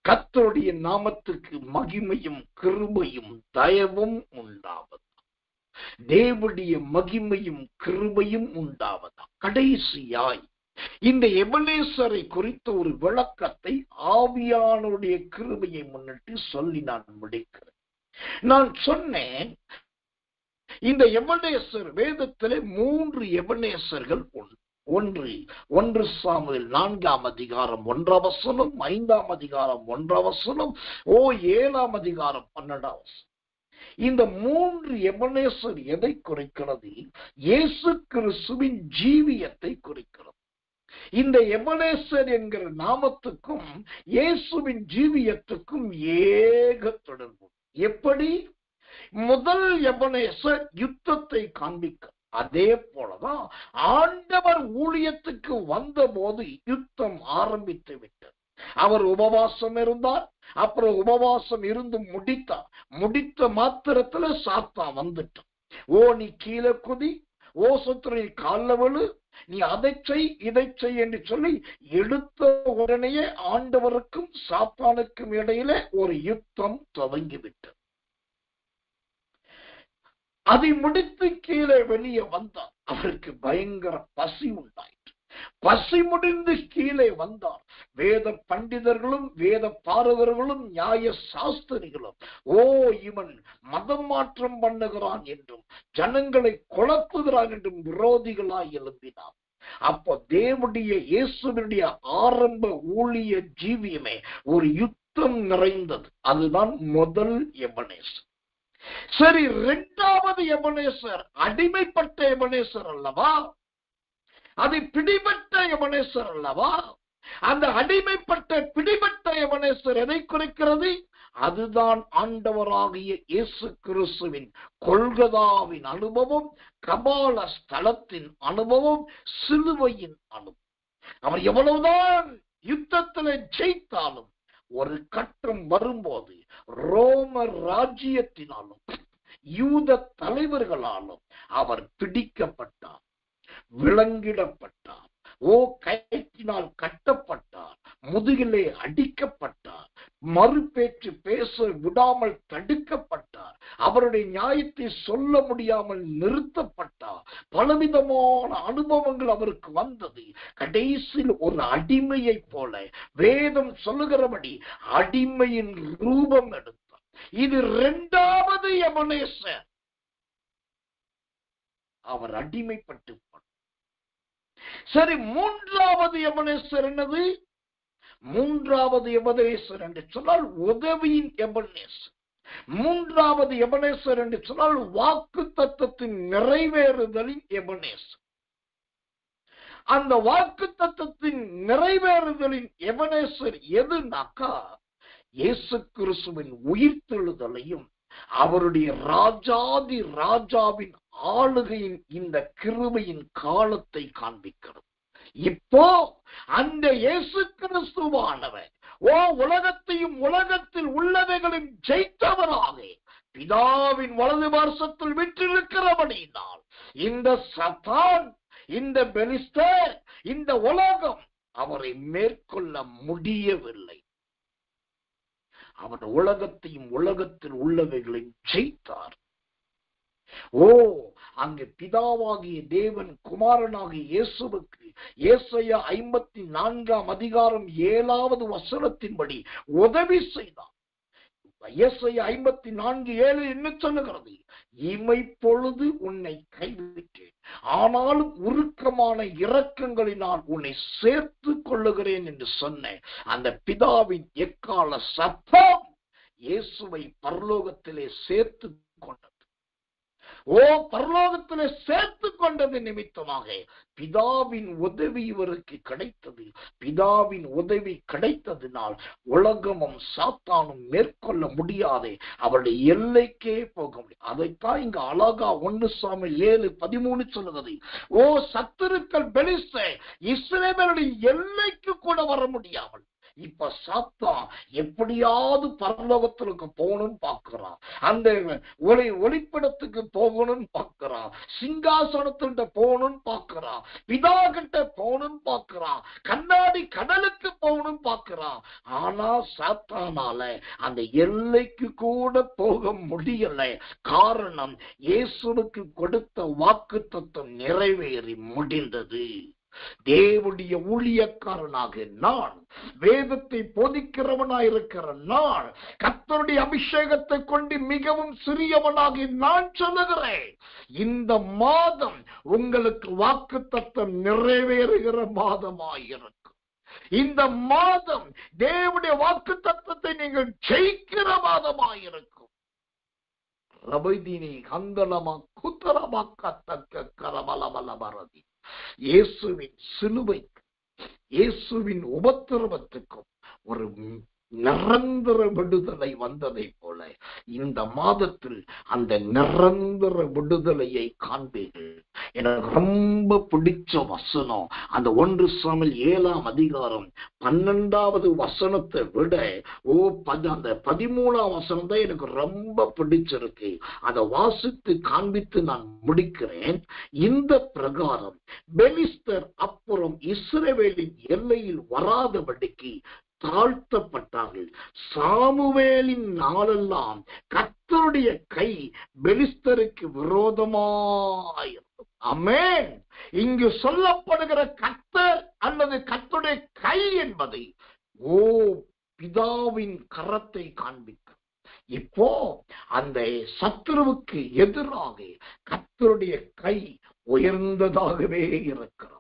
கர்த்தருடைய நாமத்துக்கு மகிமையும் கிருபையும் தயவும் உண்டாவது. தேவனுடைய மகிமையும் கிருபையும் உண்டாவதா. கடைசியாய் இந்த எபனேசரை குறித்த ஒரு விளக்கத்தை ஆவியானுடைய கிருபையை முன்னிட்டு சொல்லி நான் முடிக்கிறேன். நான் சொன்னேன், இந்த எபனேசர் வேதத்திலே 3 எபனேசர்கள் உண்டு. 1 சாமுவேல் 4ஆம் அதிகாரம் 1ஆம் வசனம், 5ஆம் அதிகாரம் 1ஆம் வசனம், 7ஆம் அதிகாரம் 12ஆம் வசனம். இந்த 3 எபனேசர் எதை குறிக்கிறது? இயேசு கிறிஸ்துவின் ஜீவியத்தை குறிக்கிறது. இந்த எபனேசர் என்கிற நாமத்துக்கும் இயேசுவின் ஜீவியத்துக்கும் ஏக தொடர்பு. எப்படி? முதல் எபனேசர் யுத்தத்தை காண்பிக்க, அதே போலதான் ஆண்டவர் ஊழியத்துக்கு வந்த போது யுத்தம் ஆரம்பித்து விட்டது. அவர் உபவாசம் இருந்தார், அப்புறம் உபவாசம் இருந்து முடித்தார். முடித்த மாத்திரத்துல சாத்தான் வந்துட்டான். நீ கீழே குதி, சத்துரு கால்ல விழு, நீ அதை செய் இதை செய் என்று சொல்லி எடுத்த உடனேயே ஆண்டவருக்கும் சாத்தானுக்கும் இடையில ஒரு யுத்தம் துவங்கிவிட்டது. அதை முடித்து கீழே வெளியே வந்தார். அவருக்கு பயங்கர பசி உண்டாயிற்று. பசி முடிந்து கீழே வந்தார். வேத பண்டிதர்களும் வேத பாரகர்களும் நியாய சாஸ்திரிகளும் இவன் மதம் மாற்றம் பண்ணுகிறான் என்றும் ஜனங்களை குழப்புகிறான் என்றும் விரோதிகளாய் எழுப்பினார். அப்போ தேவனுடைய இயேசுவினுடைய ஆரம்ப ஊழிய ஜீவியமே ஒரு யுத்தம் நிறைந்தது. அதுதான் முதல் எபனேசர். சரி, 2வது எபனேசர் அடிமைப்பட்ட எபனேசர் அல்லவா? அது பிடிபட்ட எபனேசர் அல்லவா? அந்த அடிமைப்பட்ட பிடிபட்ட எபனேசர் எதை குறிக்கிறது? அதுதான் ஆண்டவராகிய இயேசு கிறிஸ்துவின் கொல்கதாவின் அனுபவம், கபால ஸ்தலத்தின் அனுபவம், சிலுவையின் அனுபவம். அவர் எவ்வளவுதான் யுத்தத்தில் ஜெயித்தாலும் ஒரு கட்டம் வரும்போது ரோம ராஜ்யத்தினாலும் யூத தலைவர்களாலும் அவர் பிடிக்கப்பட்டார், விலங்கிடப்பட்டார், கயிற்றினால் கட்டப்பட்டார், முதுகிலே அடிக்கப்பட்டார், மறுபேச்சு பேச விடாமல் தடுக்கப்பட்டார், அவருடைய நியாயத்தை சொல்ல முடியாமல் நிறுத்தப்பட்டார். பலவிதமான அனுபவங்கள் அவருக்கு வந்தது. கடைசியில் ஒரு அடிமையை போல வேதம் சொல்லுகிறபடி அடிமையின் ரூபம் எடுத்தார். இது 2வது எபனேசர். அவர் அடிமைப்பட்டு. சரி, 3வது எபனேசர் என்னது? 3வது எபனேசர் என்று சொன்னால் உதவியின் எபனேசர். 3வது எபனேசர் என்று சொன்னால் வாக்கு தத்தத்தின் நிறைவேறுதலின் எபனேசர். அந்த வாக்கு தத்தத்தின் நிறைவேறுதலின் எபனேசர் எதுனாக்கா, இயேசு கிறிஸ்துவின் உயிர்த்தெழுதலையும் அவருடைய ராஜாதி ராஜாவின் ஆளுகையின் இந்த கிருபையின் காலத்தை காண்பிக்கிறது. இப்போ அந்த இயேசு கிறிஸ்துவானவர் உலகத்தையும் உலகத்தில் உள்ளவைகளையும் ஜெயித்தவராக பிதாவின் வலது பார்சத்தில் விற்றிருக்கிறபடியினால் இந்த சத்தான், இந்த பெலிஸ்தர், இந்த உலகம் அவரை மேற்கொள்ள முடியவில்லை. அவர் உலகத்தையும் உலகத்தில் உள்ளவைகளையும் ஜெயித்தார். அங்கு பிதாவாகிய தேவன் குமாரனாகிய இயேசுவுக்கு ஏசாயா 54ஆம் அதிகாரம் 7வது வசனத்தின்படி உதவி செய்தார். ஏசாயா 54:7 என்ன சொல்லுகிறது? இமைப்பொழுது உன்னை கைவிட்டேன், ஆனாலும் உருக்கமான இரக்கங்களினால் உன்னை சேர்த்து கொள்ளுகிறேன் என்று சொன்ன அந்த பிதாவின் எக்கால சத்தம் இயேசுவை பரலோகத்திலே சேர்த்து கொண்டது. பரலோகத்திலே சேர்த்து கொண்டது நிமித்தமாக பிதாவின் உதவி இவருக்கு கிடைத்தது. பிதாவின் உதவி கிடைத்ததினால் உலகமும் சாத்தானும் மேற்கொள்ள முடியாது, அவருடைய எல்லைக்கே போக முடியும். அதைத்தான் இங்க அழகா 1 சாமுவேல் 7:13 சொல்லுகிறது. சத்துருக்கள் பெலிஸ்தர் இஸ்ரவேலுடைய எல்லைக்கு கூட வர முடியாமல் இப்ப சாத்தான் எப்படியாவது பரலோகத்திற்கு போகணும்னு பார்க்கிறான், அந்த ஒளிப்படத்துக்கு போகணும்னு பார்க்கிறான், சிங்காசனத்துக்கிட்ட போகணும்னு பார்க்கிறான், பிதா கிட்ட போகணும்னு பார்க்கிறான், கண்ணாடி கடலுக்கு போகணும்னு பார்க்கிறான். ஆனா சாத்தானால அந்த எல்லைக்கு கூட போக முடியல. காரணம், இயேசுவுக்கு கொடுத்த வாக்குத்தத்தம் நிறைவேறி முடிந்தது. தேவனுடைய ஊழியக்காரனாக நான், வேதத்தை போதிக்கிறவனாயிருக்கிற நான், கர்த்தருடைய அபிஷேகத்தை கொண்டு மிகவும் சிறியவனாக நான் சொல்லுகிறேன், இந்த மாதம் உங்களுக்கு வாக்குத்தத்தம் நிறைவேறுகிற மாதமாயிருக்கும். இந்த மாதம் தேவனுடைய வாக்குத்தத்தத்தை நீங்கள் ஜெயிக்கிற மாதமாயிருக்கும். ரபைதினி கந்தலமா குத்தரமா கத்தக்க கரமலமலமரதி. இயேசுவின் சிலுவைக்கு, இயேசுவின் உபத்திரவத்துக்கும் ஒரு நிரந்தர விடுதலை வந்ததை போல இந்த மாதத்தில் அந்த நிரந்தர விடுதலையை காண்பீர்கள். எனக்கு ரொம்ப பிடிச்ச வசனம் அந்த 1 சாமுவேல் 7ஆம் அதிகாரம் 12வது வசனத்தை விட அந்த 13ஆம் வசனம் தான் எனக்கு ரொம்ப பிடிச்சிருக்கு. அதை வாசித்து காண்பித்து நான் முடிக்கிறேன். இந்த பிரகாரம் பெலிஸ்தர் அப்புறம் இஸ்ரவேலின் எல்லையில் வராதபடிக்கு தாழ்த்தப்பட்டார்கள். சாமுவேலின் நாளெல்லாம் கர்த்தருடைய கை பெலிஸ்தருக்கு விரோதமாயிருந்தது. ஆமென். இங்கு சொல்லப்படுகிற கர்த்தர் அல்லது கர்த்தருடைய கை என்பதை பிதாவின் கரத்தை காண்பிக்கும். இப்போ அந்த சத்துருவுக்கு எதிராக கர்த்தருடைய கை உயர்ந்ததாகவே இருக்கிறது.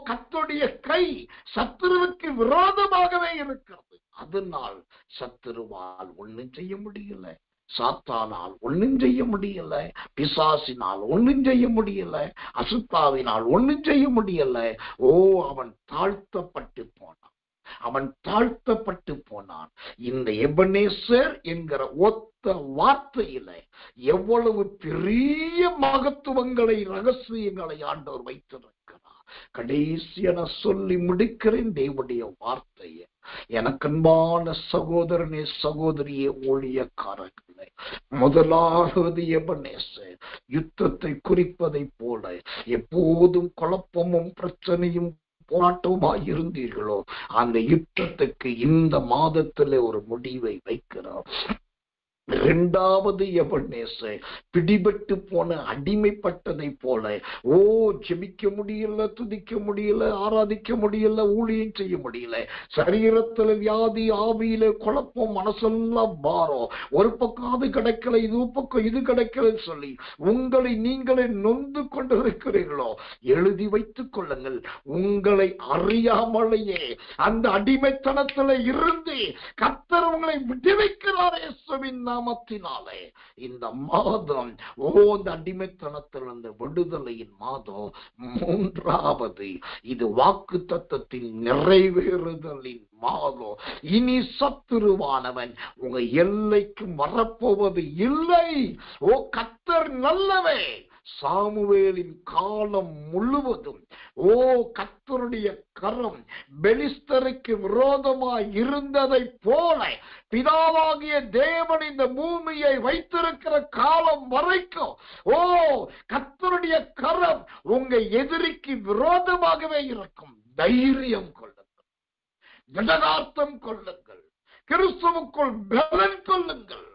கர்த்தருடைய கை சத்துருவுக்கு விரோதமாகவே இருக்கிறது. அதனால் சத்துருவால் ஒண்ணும் செய்ய முடியல, சாத்தானால் ஒண்ணும் செய்ய முடியல, பிசாசினால் ஒண்ணும் செய்ய முடியல, அசுத்தாவினால் ஒண்ணும் செய்ய முடியல. அவன் தாழ்த்தப்பட்டு போனான், அவன் தாழ்த்தப்பட்டு போனான். இந்த எபனேசர் என்கிற ஒத்த வார்த்தையில எவ்வளவு பெரிய மகத்துவங்களை, ரகசியங்களை ஆண்டவர் வைத்திருக்கிறார். கடைசியான சொல்லி முடிக்கிறேன் தேவனுடைய வார்த்தையை. எனக்கன்பான சகோதரனே, சகோதரியே, ஊழியக்காரர்களே, முதலாவது எபனேசர் யுத்தத்தை குறிப்பதை போல எப்போதும் குழப்பமும் பிரச்சனையும் போராட்டமாய் இருந்தீர்களோ அந்த யுத்தத்துக்கு இந்த மாதத்துல ஒரு முடிவை வைக்கிறார். 2வது எபனேசர் பிடிபட்டு போன, அடிமைப்பட்டதை போல ஜெபிக்க முடியல, துதிக்க முடியல, ஆராதிக்க முடியல, ஊழியம் செய்ய முடியல, சரீரத்துல வியாதி, ஆவியில குழப்பம், மனசெல்லாம் பாரம், ஒரு பக்கம் அது கிடைக்கல, இது பக்கம் இது கிடைக்கல சொல்லி உங்களை நீங்களே நொந்து கொண்டிருக்கிறீர்களோ, எழுதி வைத்துக் கொள்ளுங்கள். உங்களை அறியாமலேயே அந்த அடிமைத்தனத்துல இருந்து கர்த்தர் உங்களை விடுவிக்கிறார் இயேசுவின் நாமத்தினாலே. இந்த மாதம் இந்த அடிமைத்தனத்திலிருந்து விடுதலையின் மாதம் 3வது. இது வாக்குத்தத்தத்தின் நிறைவேறுதலின் மாதம். இனி சத்துருவானவன் உங்க எல்லைக்கு வரப்போவது இல்லை. கர்த்தர் நல்லவே. சாமுவேலின் காலம் முழுவதும் கர்த்தருடைய கரம் பெலிஸ்தருக்கு விரோதமாய் இருந்ததை போல பிதாவாகிய தேவன் இந்த பூமியை வைத்திருக்கிற காலம் வரைக்கும் கர்த்தருடைய கரம் உங்க எதிரிக்கு விரோதமாகவே இருக்கும். தைரியம் கொள்ளுங்கள், திடகார்த்தம் கொள்ளுங்கள், கிறிஸ்துவுக்குள் பலன் கொள்ளுங்கள்.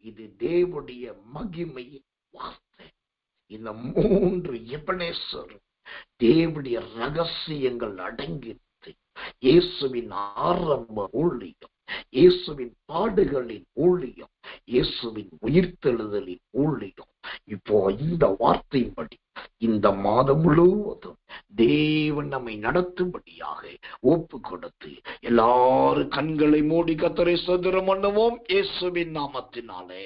இது தேவனுடைய மகிமையின் வார்த்தை. இந்த 3 எபனேசர் தேவனுடைய ரகசியங்கள் அடங்கிட்டு இயேசுவின் ஆரம்ப ஊழியம், இயேசுவின் பாடுகளின் ஊழியம், இயேசுவின் உயிர்த்தெழுதலின் ஊழியம். இப்போ இந்த வார்த்தையின்படி இந்த மாதம் முழுவதும் தேவன் நம்மை நடத்தும்படியாக ஒப்பு கொடுத்து எல்லாரும் கண்களை மூடி கர்த்தரை ஸ்தோத்திரம் பண்ணுவோம். இயேசுவின் நாமத்தினாலே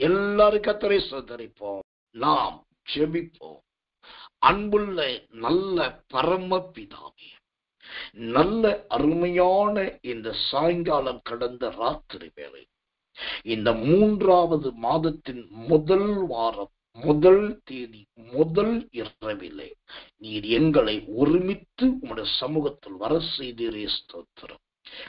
எல்லாரும் கர்த்தரை ஸ்தோத்திரிப்போம். நாம் ஜெபிப்போம். அன்புள்ள நல்ல பரமபிதாவே, நல்ல அருமையான இந்த சாயங்காலம் கடந்த ராத்திரி வேளை, இந்த 3வது மாதத்தின் முதல் வாரம், முதல் தேதி, முதல் இரவிலே நீர் எங்களை ஒருமித்து உம்முடைய சமூகத்தில் வர செய்தீரே, ஸ்தோத்திரம்.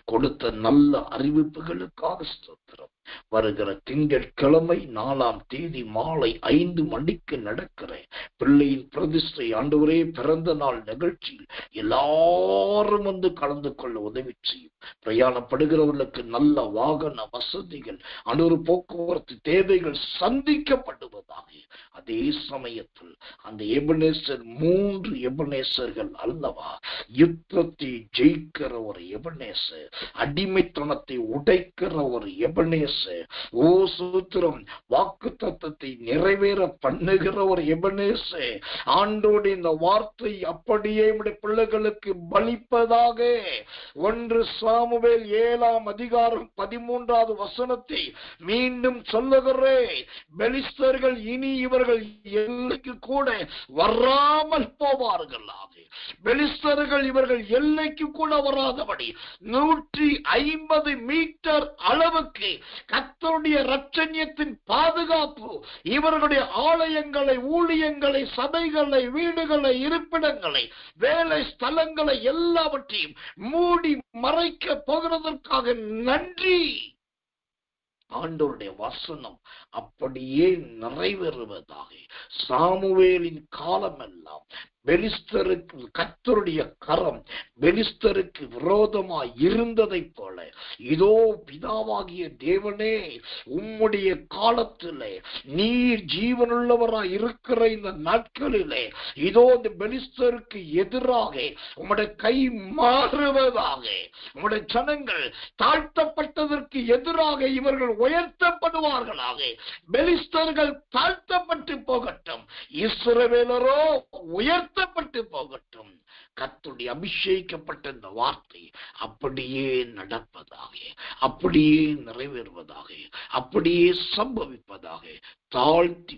கொடுத்த நல்ல அறிவிப்புகளுக்காக ஸ்தோத்திரம். வருகிற திங்கட்கிழமை 4ஆம் தேதி மாலை 5 மணிக்கு நடக்கிற பிள்ளையின் பிரதிஷ்டை ஆண்டவரே பிறந்த நாள் நிகழ்ச்சியில் எல்லாரும் வந்து கலந்து கொள்ள உதவி செய்யும். பிரயாணப்படுகிறவர்களுக்கு நல்ல வாகன வசதிகள், ஆண்டவரே போக்குவரத்து தேவைகள் சந்திக்கப்படுவதாக. அதே சமயத்தில் அந்த எபனேசர் 3 எபனேசர்கள் அல்லவா, யுத்தத்தை ஜெயிக்கிற ஒரு எபனேசர், அடிமைத்தனத்தை உடைக்கிற ஒரு எபனேசர், ஓ சூத்திரம், வாக்கு தத்தத்தை நிறைவேற பண்ணுகிற ஒரு எபனேசர், ஆண்டோடு இந்த வார்த்தை அப்படியே நம்முடைய பிள்ளைகளுக்கு பலிப்பதாக. 1 சாமுவேல் 7ஆம் அதிகாரம் 13வது வசனத்தை மீண்டும் சொல்லுகிறேன். பெலிஸ்தர்கள் இனி இவர்கள் எல்லைக்கு கூட வராமல் போவார்களாக. பெலிஸ்தர்கள் இவர்கள் எல்லைக்கு கூட வராதபடி 150 மீட்டர் அளவுக்கு கர்த்தருடைய இரட்சணியத்தின் பாதுகாப்பு இவர்களுடைய ஆலயங்களை, ஊழியங்களை, சபைகளை, வீடுகளை, இருப்பிடங்களை, வேலை ஸ்தலங்களை எல்லாவற்றையும் மூடி மறைக்க போகிறதற்காக நன்றி. ஆண்டவருடைய வசனம் அப்படியே நிறைவேறுவதாக. சாமுவேலின் காலமெல்லாம் பெலிஸ்தருக்கு கர்த்தருடைய கரம் பெலிஸ்தருக்கு விரோதமாய் இருந்ததை போல, இதோ பிதாவாகிய தேவனே, உம்முடைய காலத்திலே நீர் ஜீவனுள்ளவராய் இருக்கிற இந்த நாட்களிலே இதோ இந்த பெலிஸ்தருக்கு எதிராக உம்முடைய கை மாறுவதாக. உம்முடைய ஜனங்கள் தாழ்த்தப்பட்டதற்கு எதிராக இவர்கள் உயர்த்தப்படுவார்களாக. பெலிஸ்தர்கள் தாழ்த்தப்பட்டு போகட்டும், இஸ்ரவேலரோ உயர்த்தப்பட்டு போகட்டும். கர்த்தருடைய அபிஷேகிக்கப்பட்ட இந்த வார்த்தை அப்படியே நடப்பதாக, அப்படியே நிறைவேறுவதாக, அப்படியே சம்பவிப்பதாக. தாழ்த்தி